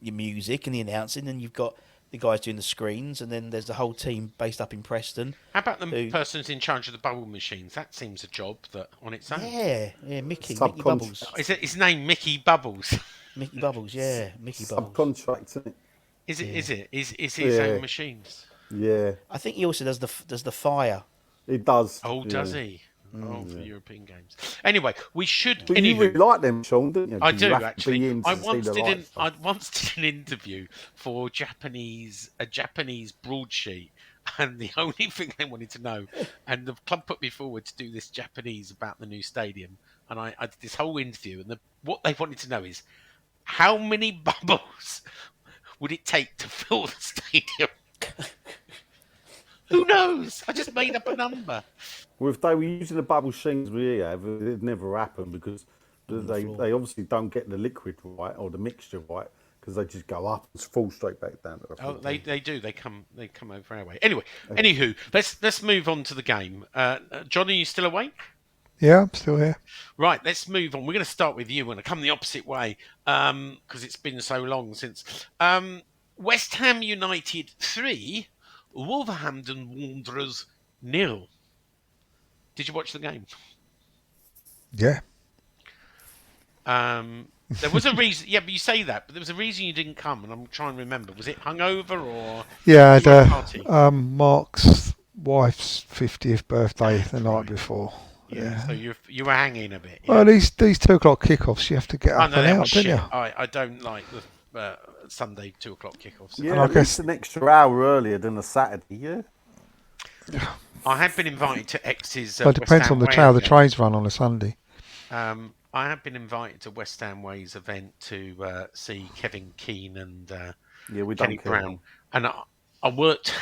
your music and the announcing, and you've got the guys doing the screens, and then there's the whole team based up in Preston. How about the person who's in charge of the bubble machines? That seems a job that on its own. Yeah, Mickey Subcontract. Bubbles, Is it his name Mickey Bubbles? Mickey Bubbles, yeah, Mickey Bubbles. Subcontract, isn't it? Is it? Is his own machines? Yeah, I think he also does the fire. it does. Oh, yeah. does he? Oh, for the European Games. Anyway, we should. But you really like them, Sean, didn't you? I 'Cause do you have to be actually. in to see the light stuff. I once did an interview for a Japanese broadsheet, and the only thing they wanted to know, and the club put me forward to do this Japanese about the new stadium, and I did this whole interview, and what they wanted to know is how many bubbles would it take to fill the stadium? Who knows? I just made up a number. Well, if they were using the bubble machines we have, it'd never happen because they obviously don't get the liquid right or the mixture right because they just go up and fall straight back down to the Oh, floor. they do. They come over our way. Anyway, anywho, let's move on to the game. John, are you still awake? Yeah, I'm still here. Right, let's move on. We're going to start with you. We're going to come the opposite way because it's been so long since. West Ham United 3, Wolverhampton Wanderers 0. Did you watch the game? Yeah. There was a reason. Yeah, but you say that, but there was a reason you didn't come, and I'm trying to remember. Was it hungover or? Yeah, I you were at a party? had Mark's wife's 50th birthday the night before. Yeah, so you were hanging a bit. Yeah. Well, these 2:00 kickoffs, you have to get up no, and that out, was don't shit. you? I don't like the Sunday 2:00 kickoffs. Yeah, And I at guess- least an extra hour earlier than a Saturday, yeah? I have been invited to X's. Well, it depends on West how Ham the Way trains run on a Sunday. event. I have been invited to West Ham Way's event to see Kevin Keane and Yeah, we Kenny don't care. Brown, and I worked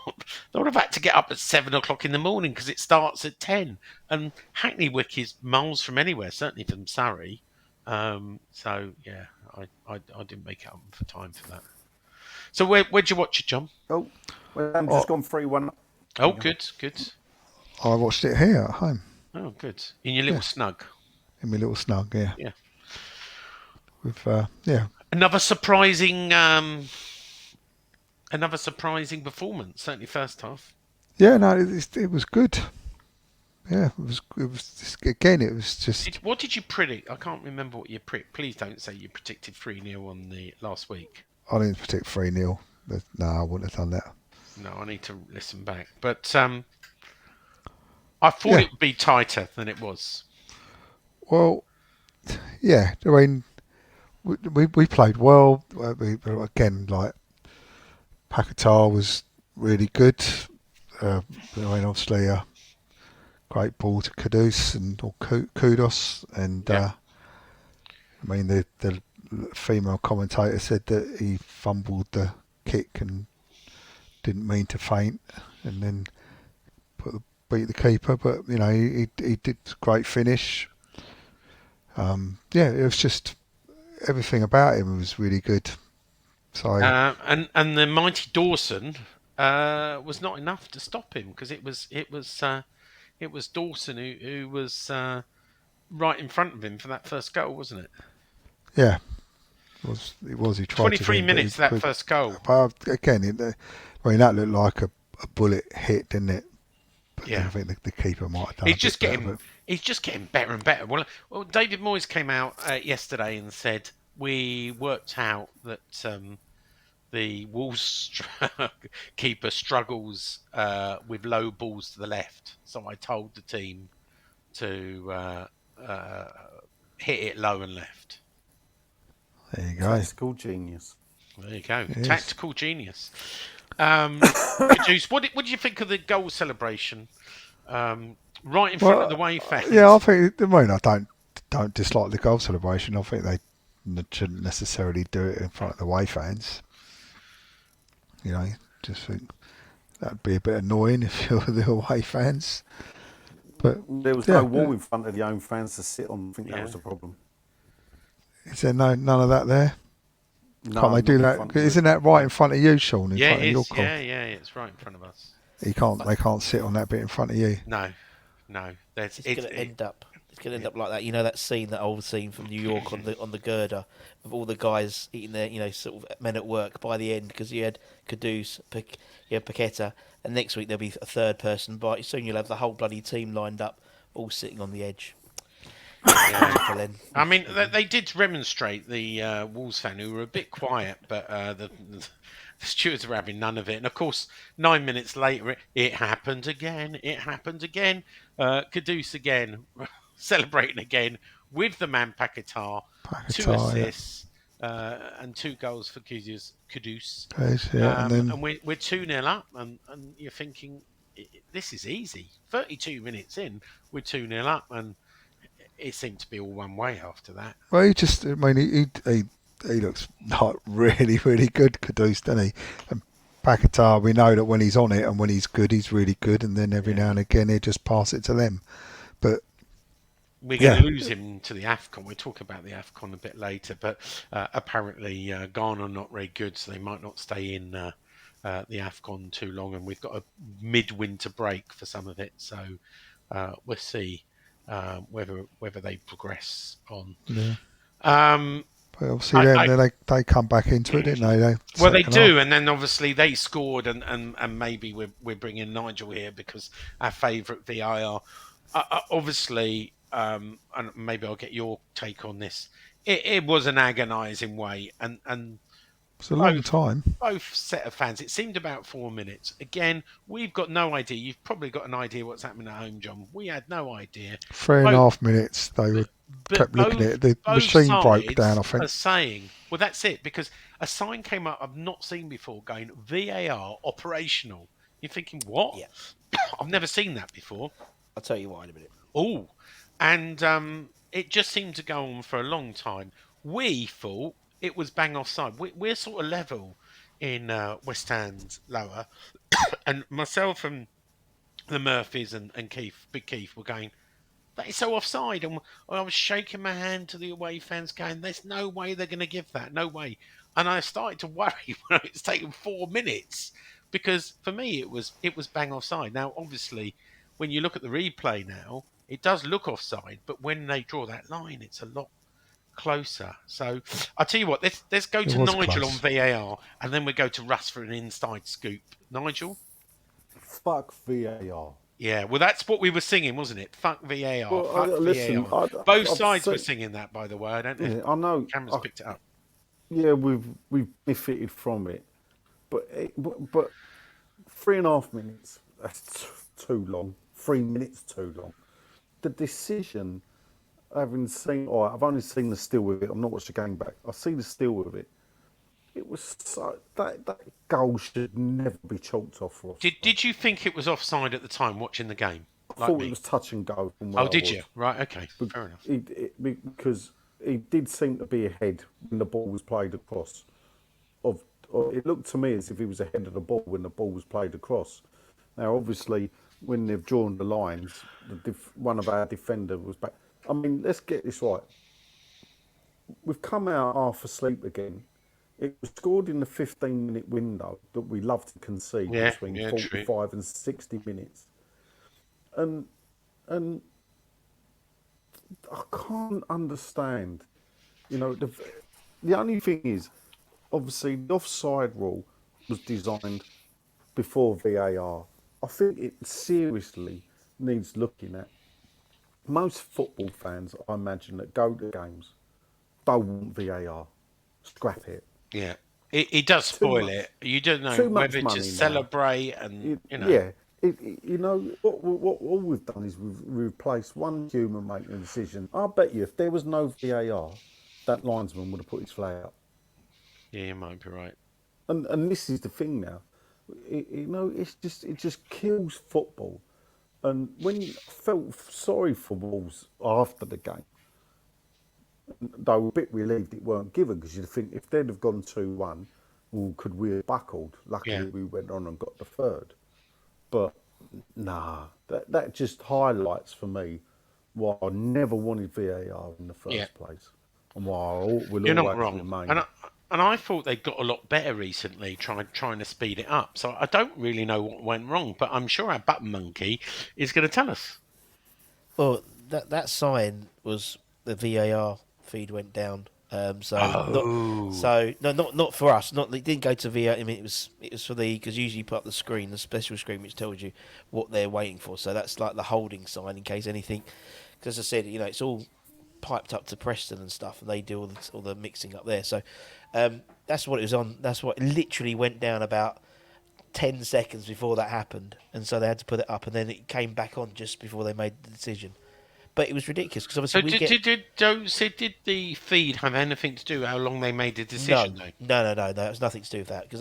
out that I've had to get up at 7:00 in the morning because it starts at 10, and Hackney Wick is miles from anywhere, certainly from Surrey. So yeah, I didn't make it up for time for that. So where'd you watch it, John? Oh, well, I'm just gone 3-1 up. Oh, good. I watched it here at home Oh, good. In your little snug. in my little snug, yeah. Yeah. With yeah, Another surprising performance. Certainly first half. Yeah, no, it was good. Yeah, it was again. It was just. What did you predict? I can't remember what you predicted. Please don't say you predicted 3-0 on the last week. I didn't predict 3-0. No, I wouldn't have done that. No, I need to listen back. But I thought Yeah. it would be tighter than it was. Well, yeah. I mean, we played well. Again, like Paquetá was really good. I mean, obviously, great ball to Kudus and Kudos, and Yeah. I mean the female commentator said that he fumbled the kick and didn't mean to feint, and then beat the keeper. But you know he did a great finish. Yeah, it was just everything about him was really good. So And the mighty Dawson was not enough to stop him because it was Dawson who was right in front of him for that first goal, wasn't it? yeah, it was. He tried 23 minutes that first goal. But again, I mean that looked like a bullet hit, didn't it? But Yeah. I think the keeper might have done. He's just getting better and better. Well, David Moyes came out yesterday and said we worked out that the Wolves keeper struggles with low balls to the left. So I told the team to hit it low and left. There you go. Tactical genius. There you go. Yes. Tactical genius. Juice, what did you think of the goal celebration? Right in front of the away fans. Yeah, I think. I mean, I don't dislike the goal celebration. I think they shouldn't necessarily do it in front of the away fans. You know, just think that'd be a bit annoying if you're the away fans. But There was no wall in front of the home fans to sit on. I think that was the problem. is there none of that there? No, Can't they do not in front that? of Isn't that right in front of you, Sean? In Yeah, front of your it's, goal? yeah, it's right in front of us. They can't sit on that bit in front of you. No. It's going to end up. It's going to end up like that. You know that old scene from New York on the girder of all the guys eating their sort of men at work by the end because you had Kudus, you had Paqueta, and next week there'll be a third person. But soon you'll have the whole bloody team lined up, all sitting on the edge. I mean, they did remonstrate, the Wolves fan, who were a bit quiet, but the stewards were having none of it. And of course, 9 minutes later, it happened again. Kudus again, celebrating again with the man Paquetá, 2 assists and 2 goals for Kudus. And we're 2-0 up, and you're thinking, this is easy. 32 minutes in, we're 2-0 up, and it seemed to be all one way after that. Well, he looks like really, really good, Kudus, doesn't he? And Paquetá, we know that when he's on it and when he's good, he's really good, and then every now and again he'll just pass it to them. But we're going to lose him to the AFCON. We'll talk about the AFCON a bit later, but apparently Ghana are not very good, so they might not stay in the AFCON too long, and we've got a mid-winter break for some of it, so we'll see whether they progress on. Yeah. But obviously they come back into it, didn't they? They do, and then obviously they scored, and maybe we're bringing Nigel here because our favourite VIR. Obviously, and maybe I'll get your take on this. It was an agonising wait, and it's a long time. Both set of fans. It seemed about 4 minutes. Again, we've got no idea. You've probably got an idea what's happening at home, John. We had no idea. 3.5 minutes. They kept looking at it. The machine broke down, I think. Are saying, well, that's it, because a sign came up I've not seen before going VAR operational. You're thinking, what? Yeah. I've never seen that before. I'll tell you why in a minute. Oh, and it just seemed to go on for a long time. We thought it was bang offside. We're sort of level in West Ham's lower, and myself and the Murphys and Big Keith were going, that is so offside. And I was shaking my hand to the away fans going, there's no way they're going to give that, no way. And I started to worry when it's taken 4 minutes, because for me it was bang offside. Now, obviously, when you look at the replay now, it does look offside, but when they draw that line, it's a lot closer. So I'll tell you what, let's go It to was Nigel close. on VAR, and then we go to Russ for an inside scoop. Nigel? Fuck VAR. Yeah, well, that's what we were singing, wasn't it? Fuck VAR. Well, Fuck listen, VAR. Both I've sides were seen- singing that, by the way. I don't know Yeah, if I know. cameras picked it up. Yeah, we've benefited from it, but 3.5 minutes, that's too long. 3 minutes too long. The decision, having seen, I've only seen the still with it. I'm not watched the game back. I see the still with it. It was so that goal should never be chalked off for offside. Did you think it was offside at the time watching the game? I thought it was touch and go from where Oh, I did was. you? Right, okay. Fair enough. Because he did seem to be ahead when the ball was played across. It looked to me as if he was ahead of the ball when the ball was played across. Now, obviously, when they've drawn the lines, one of our defenders was back. I mean, let's get this right. We've come out half asleep again. It was scored in the 15-minute window that we love to concede between 45 and 60 minutes. And I can't understand. You know, the only thing is, obviously, the offside rule was designed before VAR. I think it seriously needs looking at. Most football fans, I imagine, that go to games don't want VAR. Scrap it. Yeah. It does spoil it. You don't know whether to celebrate and, you know. Yeah. You know, what all we've done is we've replaced one human making a decision. I bet you if there was no VAR, that linesman would have put his flag up. Yeah, you might be right. And this is the thing now. You know, it just kills football. And when I felt sorry for Wolves after the game, they were a bit relieved it weren't given, because you'd think if they'd have gone 2-1, well, could we have buckled? Luckily, we went on and got the third. But nah, that just highlights for me why I never wanted VAR in the first place, and why I will You're not always wrong. remain. And I thought they got a lot better recently, trying to speed it up. So I don't really know what went wrong, but I'm sure our button monkey is going to tell us. Well, that sign was the VAR feed went down. Not for us. It didn't go to VAR. I mean, it was for because usually you put up the screen, the special screen, which tells you what they're waiting for. So that's like the holding sign in case anything. Because as I said, you know, it's all piped up to Preston and stuff, and they do all the mixing up there. So that's what it was on. That's what it literally went down about 10 seconds before that happened, and so they had to put it up, and then it came back on just before they made the decision. But it was ridiculous because obviously did the feed have anything to do with how long they made the decision? No. It has nothing to do with that because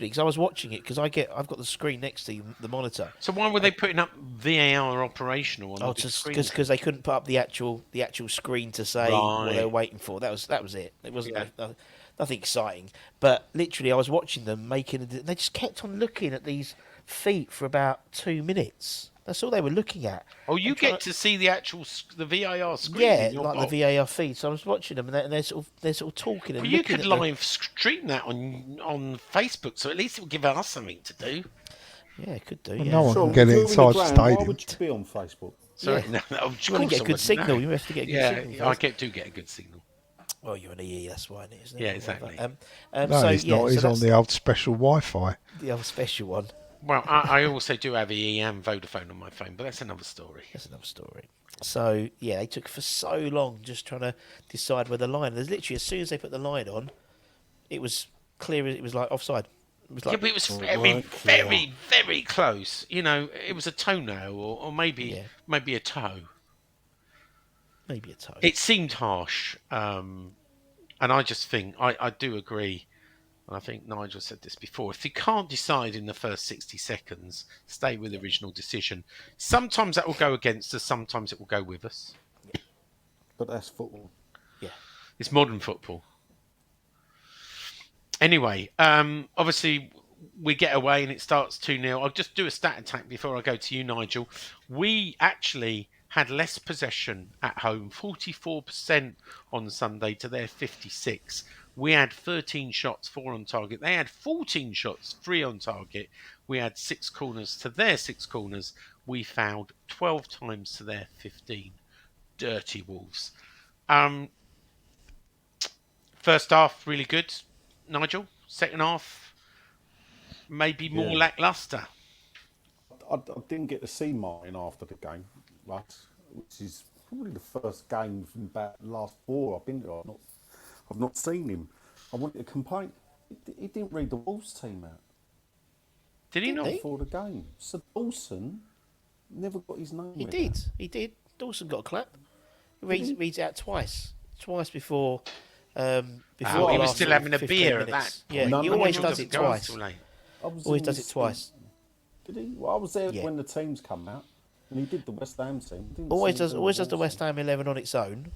because I was watching it because I've got the screen next to the monitor. So why were they putting up VAR operational on the screen? Because they couldn't put up the actual screen to say what they were waiting for. That was it. It wasn't nothing exciting. But literally, I was watching them they just kept on looking at these feet for about 2 minutes. That's all they were looking at. Oh, you get to see the VAR screen? Yeah, like the VAR feed. So I was watching them, and they're sort of talking. And you could live stream that on Facebook, so at least it will give us something to do. Yeah, it could do. Well, yeah. no one can get inside the stadium. Why would you be on Facebook? Sorry, you want to get a good signal. You have to get a good signal. Yeah, I do get a good signal. Well, you're an EE, that's why, isn't it? Yeah, exactly. No, he's not. He's on the old special Wi-Fi. The old special one. Well, I also do have EE and Vodafone on my phone, but that's another story. So, yeah, they took for so long just trying to decide where the line. There's literally, as soon as they put the line on, it was clear. It was like offside. It was like, but it was very, very close. You know, it was a toenail or maybe a toe. Maybe a toe. It seemed harsh, and I just think I do agree. And I think Nigel said this before. If you can't decide in the first 60 seconds, stay with the original decision. Sometimes that will go against us. Sometimes it will go with us. Yeah. But that's football. Yeah. It's modern football. Anyway, obviously we get away and it starts 2-0. I'll just do a stat attack before I go to you, Nigel. We actually had less possession at home, 44% on Sunday to their 56%. We had 13 shots, 4 on target. They had 14 shots, 3 on target. We had 6 corners to their 6 corners. We fouled 12 times to their 15. Dirty Wolves. First half really good, Nigel. Second half maybe more Yeah. lackluster. I didn't get to see Martin after the game, Russ, which is probably the first game in about the last 4 I've been to. I've not seen him. I wanted to complain. He didn't read the Wolves team out Did he not? before the game. So Dawson never got his name He read did. out. He did. Dawson got a clap. He reads out twice. Twice before. Before he the was last still sort of having a 15 beer at minutes. that Yeah, point. No, he no, always no, does no, it Go twice. too late. I was Always in does his- it twice. Did he? Well, I was there Yeah. when the teams come out, and he did the West Ham team. I didn't Always see him does. do Always does the Wolves West Ham 11 on its own,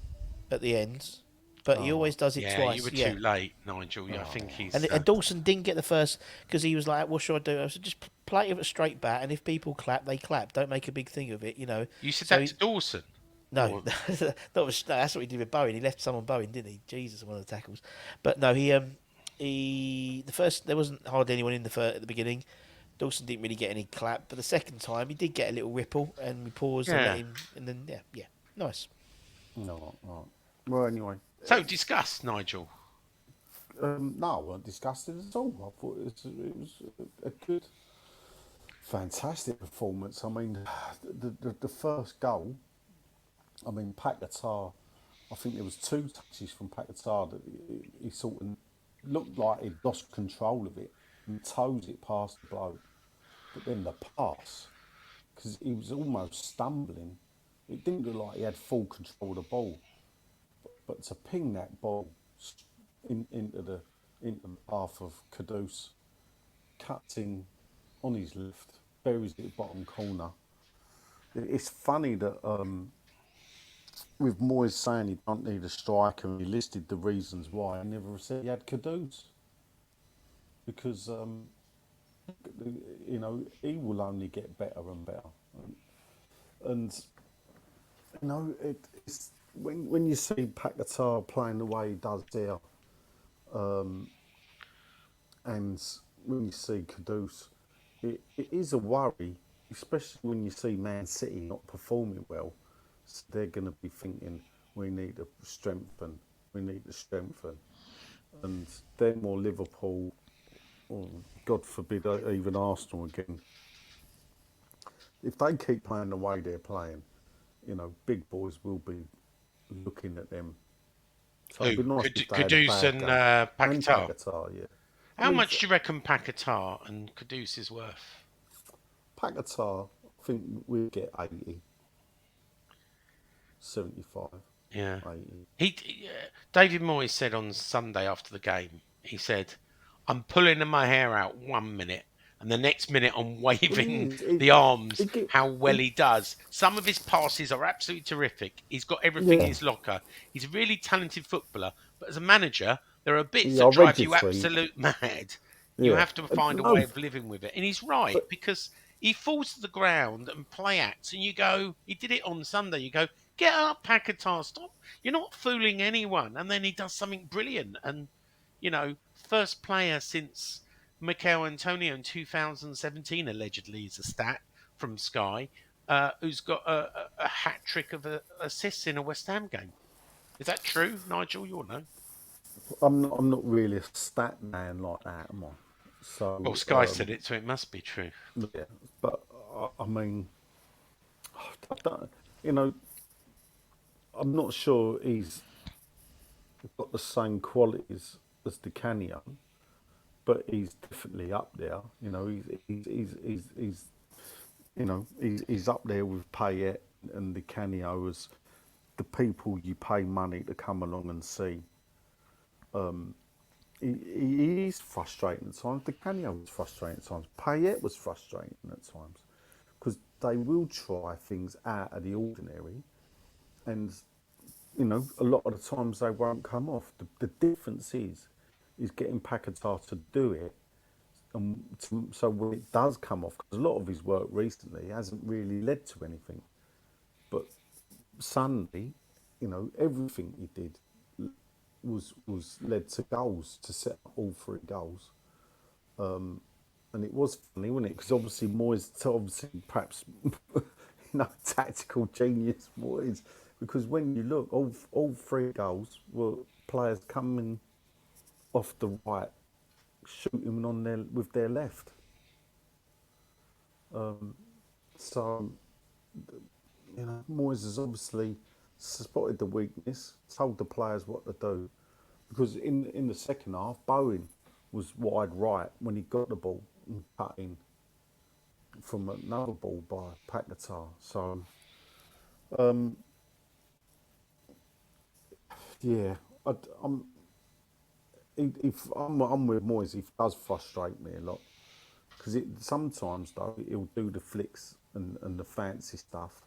at the end. But he always does it Yeah, twice. you were yeah. too late, Nigel. Yeah, I think he's. And Dawson didn't get the first because he was like, "What should I do?" I said, "Just play it with a straight bat, and if people clap, they clap. Don't make a big thing of it, you know." You said So that he- to Dawson. No, that's what he did with Bowen. He left someone Bowen, didn't he? Jesus, one of the tackles. But no, there wasn't hardly anyone in at the beginning. Dawson didn't really get any clap, but the second time he did get a little ripple, and we paused and Yeah. let him, and then yeah, nice. No, right. Well, anyway, So discuss, Nigel. no, I weren't disgusted at all. I thought it was a good, fantastic performance. I mean, the first goal. I mean, Paquetá. I think there was 2 touches from Paquetá that he sort of looked like he'd lost control of it and toes it past the bloke. But then the pass, because he was almost stumbling, it didn't look like he had full control of the ball. But to ping that ball into the path of Kudus, cuts in on his left, buries it bottom corner. It's funny that with Moyes saying he don't need a striker, and he listed the reasons why, he never said he had Kudus. Because, he will only get better and better. And you know, it's when you see Paquetá playing the way he does there, and when you see Kudus, it is a worry, especially when you see Man City not performing well. So they're going to be thinking, we need to strengthen, and then more Liverpool, or God forbid, even Arsenal again. If they keep playing the way they're playing, big boys will be looking at them. So it'd be nice if they had a Kudus bad and game. And Paquetá. Paquetá, yeah. How much do you reckon Paquetá and Kudus is worth? Paquetá, I think we get 80, 75, Yeah. 80. David Moyes said on Sunday after the game, he said, "I'm pulling my hair out 1 minute, and the next minute I'm waving the arms." How well he does. Some of his passes are absolutely terrific. He's got everything in his locker. He's a really talented footballer, but as a manager, there are bits that drive you absolute mad. You have to find a way of living with it. And he's right, because he falls to the ground and play acts, and you go, he did it on Sunday, you go, get up, Paquetá, stop. You're not fooling anyone. And then he does something brilliant. And, first player since Mikel Antonio in 2017, allegedly, is a stat from Sky, who's got a hat-trick of assists in a West Ham game. Is that true, Nigel? You'll know. I'm not really a stat man like that, am I? So, Well, Sky said it, so it must be true. Yeah, but I mean, I'm not sure he's got the same qualities as Di Canio, but he's definitely up there. He's up there with Payet and Di Canio as the people you pay money to come along and see. He is frustrating at times. Di Canio was frustrating at times. Payet was frustrating at times, because they will try things out of the ordinary, and a lot of the times they won't come off. The difference is getting Paquetá to do it, and so when it does come off, because a lot of his work recently hasn't really led to anything. But Sunday, everything he did was led to goals, to set up all 3 goals. And it was funny, wasn't it? Because obviously Moyes, perhaps, tactical genius Moyes. Because when you look, all 3 goals were players coming off the right, shooting with their left. So, Moyes has obviously spotted the weakness, told the players what to do. Because in the second half, Bowen was wide right when he got the ball and cut in from another ball by Paquetá. So, yeah, I'm with Moyes. He does frustrate me a lot because sometimes though he'll do the flicks and the fancy stuff,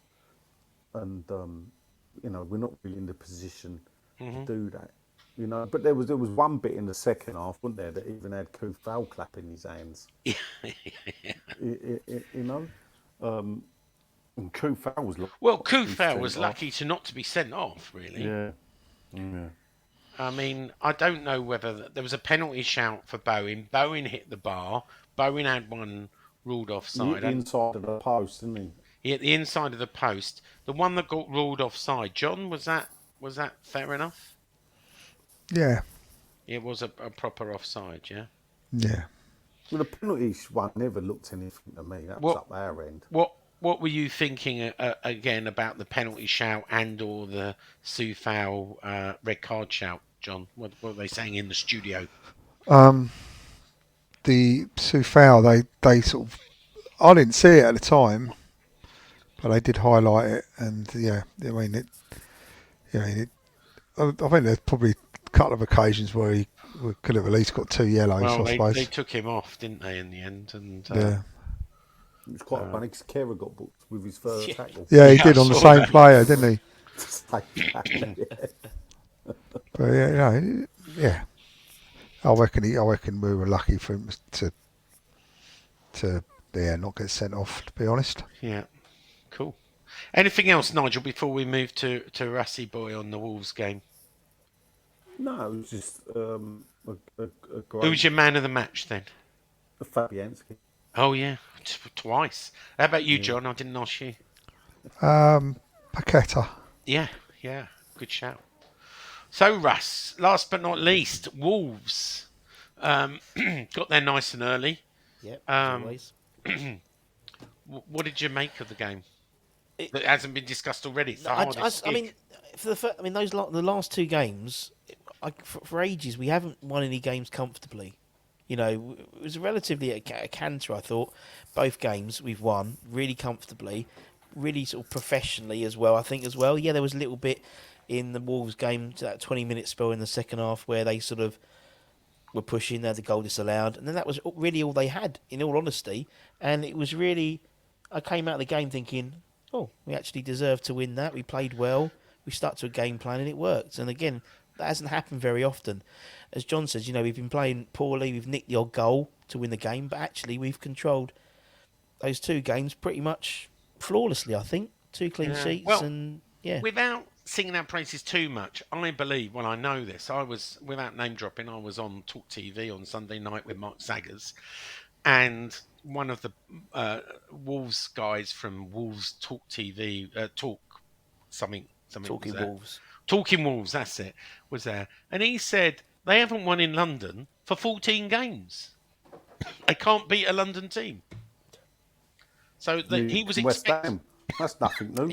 and we're not really in the position to do that. But there was one bit in the second half, wasn't there, that even had Kufal clapping his hands. And Kufal was Kufal was lucky to not to be sent off, really. Yeah. I mean, I don't know whether there was a penalty shout for Bowen. Bowen hit the bar. Bowen had one ruled offside. Inside of the post, didn't he? He hit the inside of the post. The one that got ruled offside, John, was that fair enough? Yeah. It was a proper offside, yeah? Yeah. Well, the penalty one never looked anything to me. That was up our end. What were you thinking again about the penalty shout and or the Soufal red card shout, John? What were they saying in the studio? The Soufal, they sort of, I didn't see it at the time, but they did highlight it, and I think there's probably a couple of occasions where he could have at least got 2 yellows. Well, I suppose they took him off, didn't they, in the end? And it was quite funny because Kerr got booked with his first tackle. Yeah, he did on the same player, didn't he? But yeah. I reckon we were lucky for him to not get sent off. To be honest. Yeah, cool. Anything else, Nigel, before we move to Rusty Boy on the Wolves game? No, it was just a great. Who was your man of the match then? Fabianski. Oh yeah, twice. How about you, John? I didn't ask you. Paquetá. Yeah, good shout. So Russ, last but not least, Wolves got there nice and early. Yep, always. What did you make of the game? That hasn't been discussed already. It's the hardest gig. The last two games, for ages we haven't won any games comfortably. It was relatively a canter. I thought both games we've won really comfortably, really sort of professionally as well. I think as well. Yeah, there was a little bit in the Wolves game, that 20-minute spell in the second half where they sort of were pushing, they had the goal disallowed, and then that was really all they had, in all honesty. And it was really, I came out of the game thinking, oh, we actually deserved to win that. We played well. We stuck to a game plan and it worked. And again, that hasn't happened very often. As John says, we've been playing poorly. We've nicked the odd goal to win the game, but actually we've controlled those two games pretty much flawlessly, I think. 2 clean sheets and. Without singing our praises too much, I believe, I know this, I was, without name dropping, I was on Talk TV on Sunday night with Mark Saggers, and one of the Wolves guys from Wolves Talk TV, Talking Wolves, that's it, was there. And he said they haven't won in London for 14 games. They can't beat a London team. So he was expecting... That's nothing new.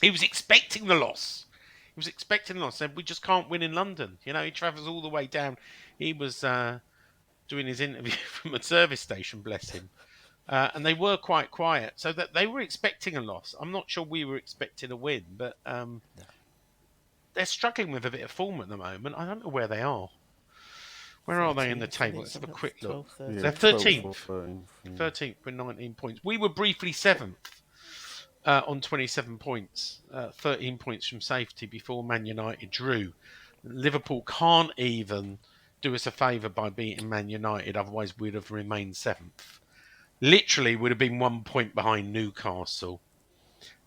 He was expecting the loss. Said, we just can't win in London. He travels all the way down. He was doing his interview from a service station, bless him. And they were quite quiet. So that they were expecting a loss. I'm not sure we were expecting a win, but they're struggling with a bit of form at the moment. I don't know where they are. Where are they in the table? Let's have a quick look. They're 13th. 13th with 19 points. We were briefly 7th. On 27 points, 13 points from safety before Man United drew. Liverpool can't even do us a favour by beating Man United, otherwise we'd have remained 7th. Literally would have been 1 point behind Newcastle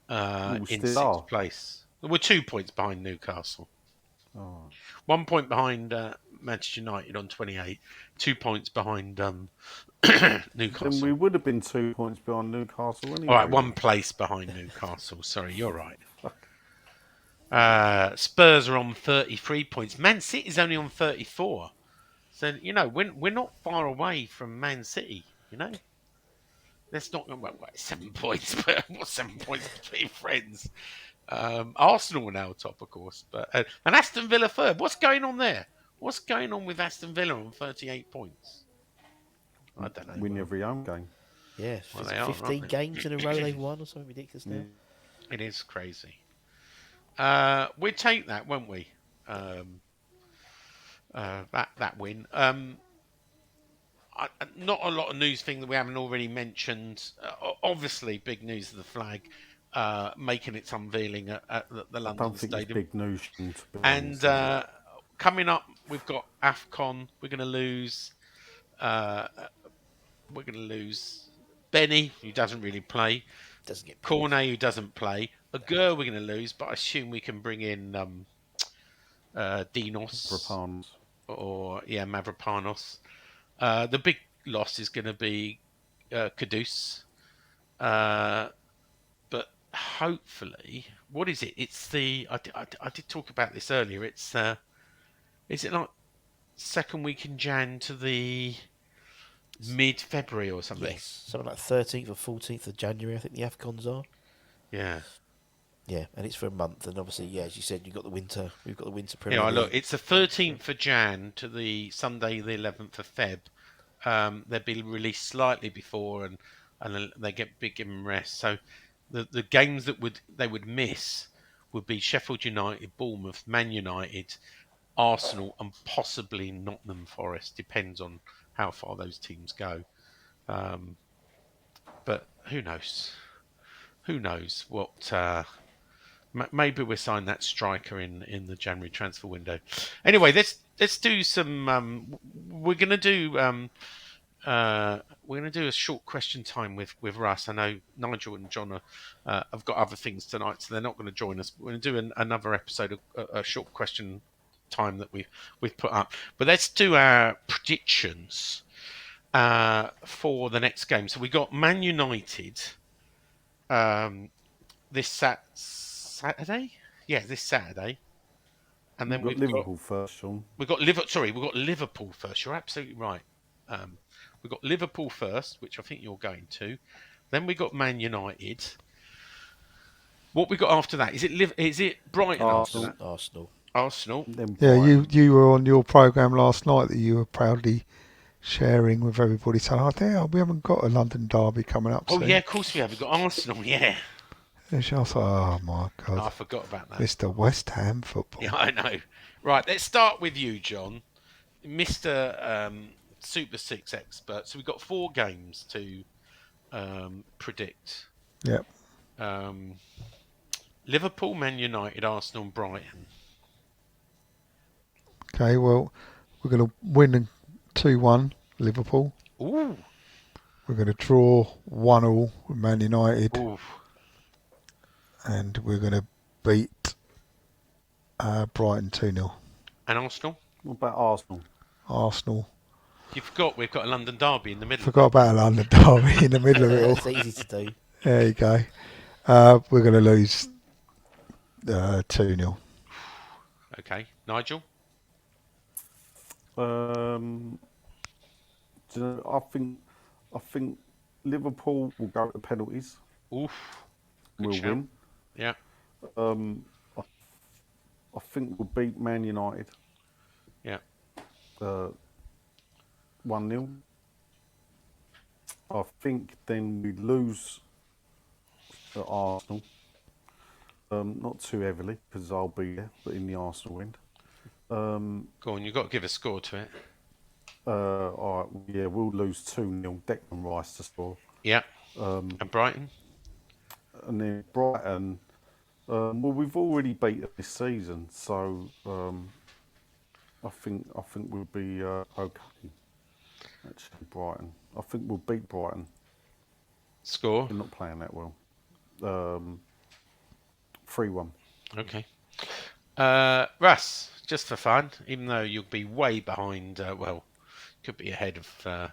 in 6th place. We're 2 points behind Newcastle. 1 point behind Manchester United on 28, 2 points behind Newcastle. Then we would have been 2 points behind Newcastle anyway. All right, 1 place behind Newcastle. Sorry, you're right. Spurs are on 33 points. Man City's only on 34. So we're not far away from Man City. Let's not go. Well, 7 points, but what's 7 points between friends? Arsenal are now top, of course, but and Aston Villa third. What's going on there? What's going on with Aston Villa on 38 points? I don't know. Win every home game. Yeah, Well, they are, 15 aren't they? games in a row they've won or something ridiculous now. It is crazy. We'd take that, won't we? That win. Not a lot of news thing that we haven't already mentioned. Obviously, big news of the flag making its unveiling at the London I don't think Stadium. it's big news. To be And honest. coming up, we've got AFCON. We're going to lose. Benny, who doesn't really play. Doesn't get Cornet, who doesn't play. Agur, we're going to lose, but I assume we can bring in Dinos Rapans. or Mavropanos. The big loss is going to be Kudus. But hopefully, what is it? It's the I did talk about this earlier. It's is it like second week in Jan to the mid-February or something? Yes, something like 13th or 14th of January, I think the AFCONs are. Yeah. Yeah, and it's for a month, and obviously, yeah, as you said, we've got the winter Premier Yeah, League. look, it's the 13th of Jan to the Sunday, the 11th of Feb. They'll be released slightly before, and they get given rest. So the games that they would miss would be Sheffield United, Bournemouth, Man United, Arsenal, and possibly Nottingham Forest. Depends on how far those teams go. But who knows? Who knows what? Maybe we'll sign that striker in the January transfer window. Anyway, let's do some. We're gonna do a short question time with Russ. I know Nigel and John have got other things tonight, so they're not going to join us. We're going to do another episode of a short question time that we've put up. But let's do our predictions for the next game. So we got Man United this Saturday. Yeah, this Saturday. And then We've got Liverpool first, Sean. We've got Liverpool first. You're absolutely right. We've got Liverpool first, which I think you're going to. Then we got Man United. What we got after that? Is it Brighton? Arsenal. Then Yeah, Brighton. you were on your programme last night that you were proudly sharing with everybody. So we haven't got a London derby coming up soon. Oh yeah, of course we have. We've got Arsenal. Yeah. And I thought, oh my God, I forgot about that. Mr. West Ham football. Yeah, I know. Right, let's start with you, John, Mr. Super 6 expert. So we've got 4 games to predict. Yep. Liverpool, Man United, Arsenal, and Brighton. Okay, well, we're going to win 2-1 Liverpool. Ooh. We're going to draw 1-1 with Man United. Ooh. And we're going to beat Brighton 2-0. And Arsenal? What about Arsenal? Arsenal. You forgot we've got a London derby in the middle. Forgot about a London derby in the middle of it all. It's easy to do. There you go. We're going to lose 2-0. Okay, Nigel? Do you know, I think Liverpool will go to penalties. Oof. Good We'll shout. win. Yeah. I think we'll beat Man United. Yeah. 1-0. I think then we lose at Arsenal. Not too heavily because I'll be there, but in the Arsenal end. Go on, you've got to give a score to it. All right, yeah, we'll lose 2-0. Declan Rice to score. Yeah. And Brighton? And then Brighton, well, we've already beat them this season, so I think we'll be okay. Actually, Brighton. I think we'll beat Brighton. Score? We're not playing that well. 3-1. Okay. Russ, just for fun, even though you'll be way behind, could be ahead of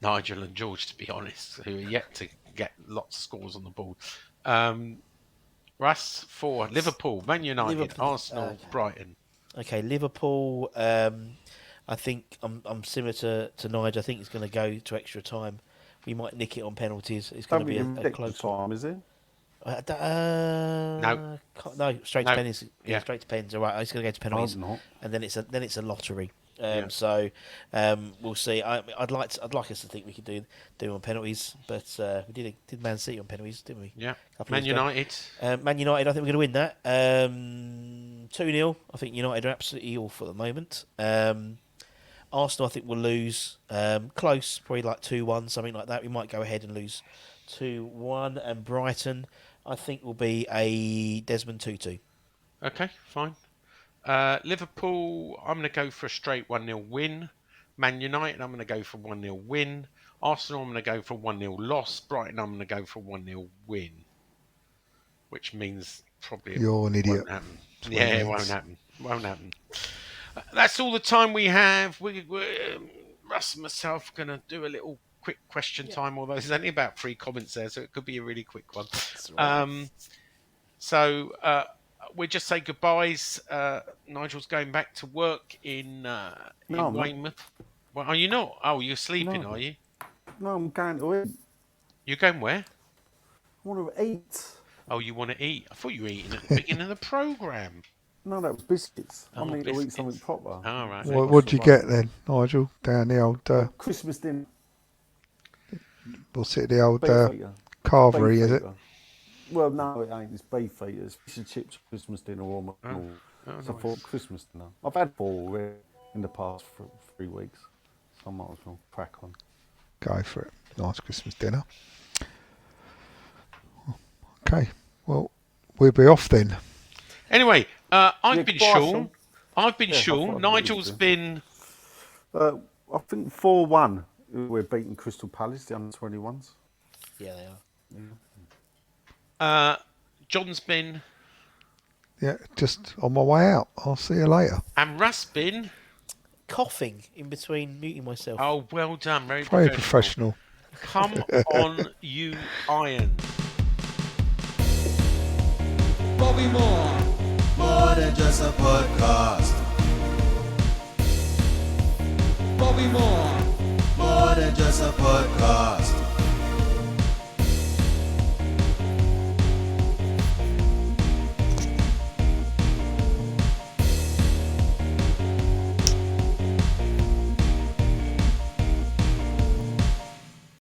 Nigel and George, to be honest, who are yet to get lots of scores on the board. Russ, for Liverpool, Man United, Liverpool, Arsenal, okay. Brighton. Okay, Liverpool. I think I'm similar to Nigel. I think it's going to go to extra time. We might nick it on penalties. It's going to be a close time, is it? No. Straight to penalties. Yeah. Straight to pens. All right, it's going to go to penalties, not. and then it's a lottery. Yeah. So we'll see. I'd like us to think we could do on penalties, but we did Man City on penalties, didn't we? Yeah. Couple Man of years ago. United. Man United, I think we're going to win that. 2-0. I think United are absolutely awful at the moment. Arsenal, I think, will lose. Close, probably like 2-1, something like that. We might go ahead and lose 2-1. And Brighton, I think, will be a Desmond 2-2. Okay, fine. Liverpool, I'm going to go for a straight 1-0 win. Man United, I'm going to go for 1-0 win. Arsenal, I'm going to go for 1-0 loss. Brighton, I'm going to go for 1-0 win. Which means probably You're an idiot. Won't happen. Yeah, it won't happen. Won't happen. That's all the time we have. We're Russ and myself going to do a little quick question time, although there's only about 3 comments there, so it could be a really quick one. Right. We just say goodbyes. Nigel's going back to work in Weymouth. Well, are you not? Oh, you're sleeping, are you? No, I'm going to eat. You're going where? I want to eat. Oh, you want to eat? I thought you were eating at the beginning of the programme. No, that was biscuits. Oh, I need to eat biscuits. something proper. All right. What'd you get then, Nigel? Down the old... Christmas dinner. What's it, the old Beefeater. carvery, is it? Beefeater. Well, no, it ain't. It's beefeaters. Fish and chips, Christmas dinner, or Oh, so nice. I thought Christmas dinner. I've had 4 already in the past 3 weeks. So I might as well crack on. Go for it. Nice Christmas dinner. Okay, well, we'll be off then. Anyway, I've been goodbye, Sean. Sean. I've been Yeah, I Sean. thought I'd Nigel's leave been... I think 4-1. We're beating Crystal Palace, the under-21s. Yeah, they are. John's been... Yeah, just on my way out. I'll see you later. And Russ been... Coughing in between muting myself. Oh, well done. Very Very professional. professional. Come on, you iron. Bobby Moore. More than just a podcast. Bobby Moore. More than just a podcast.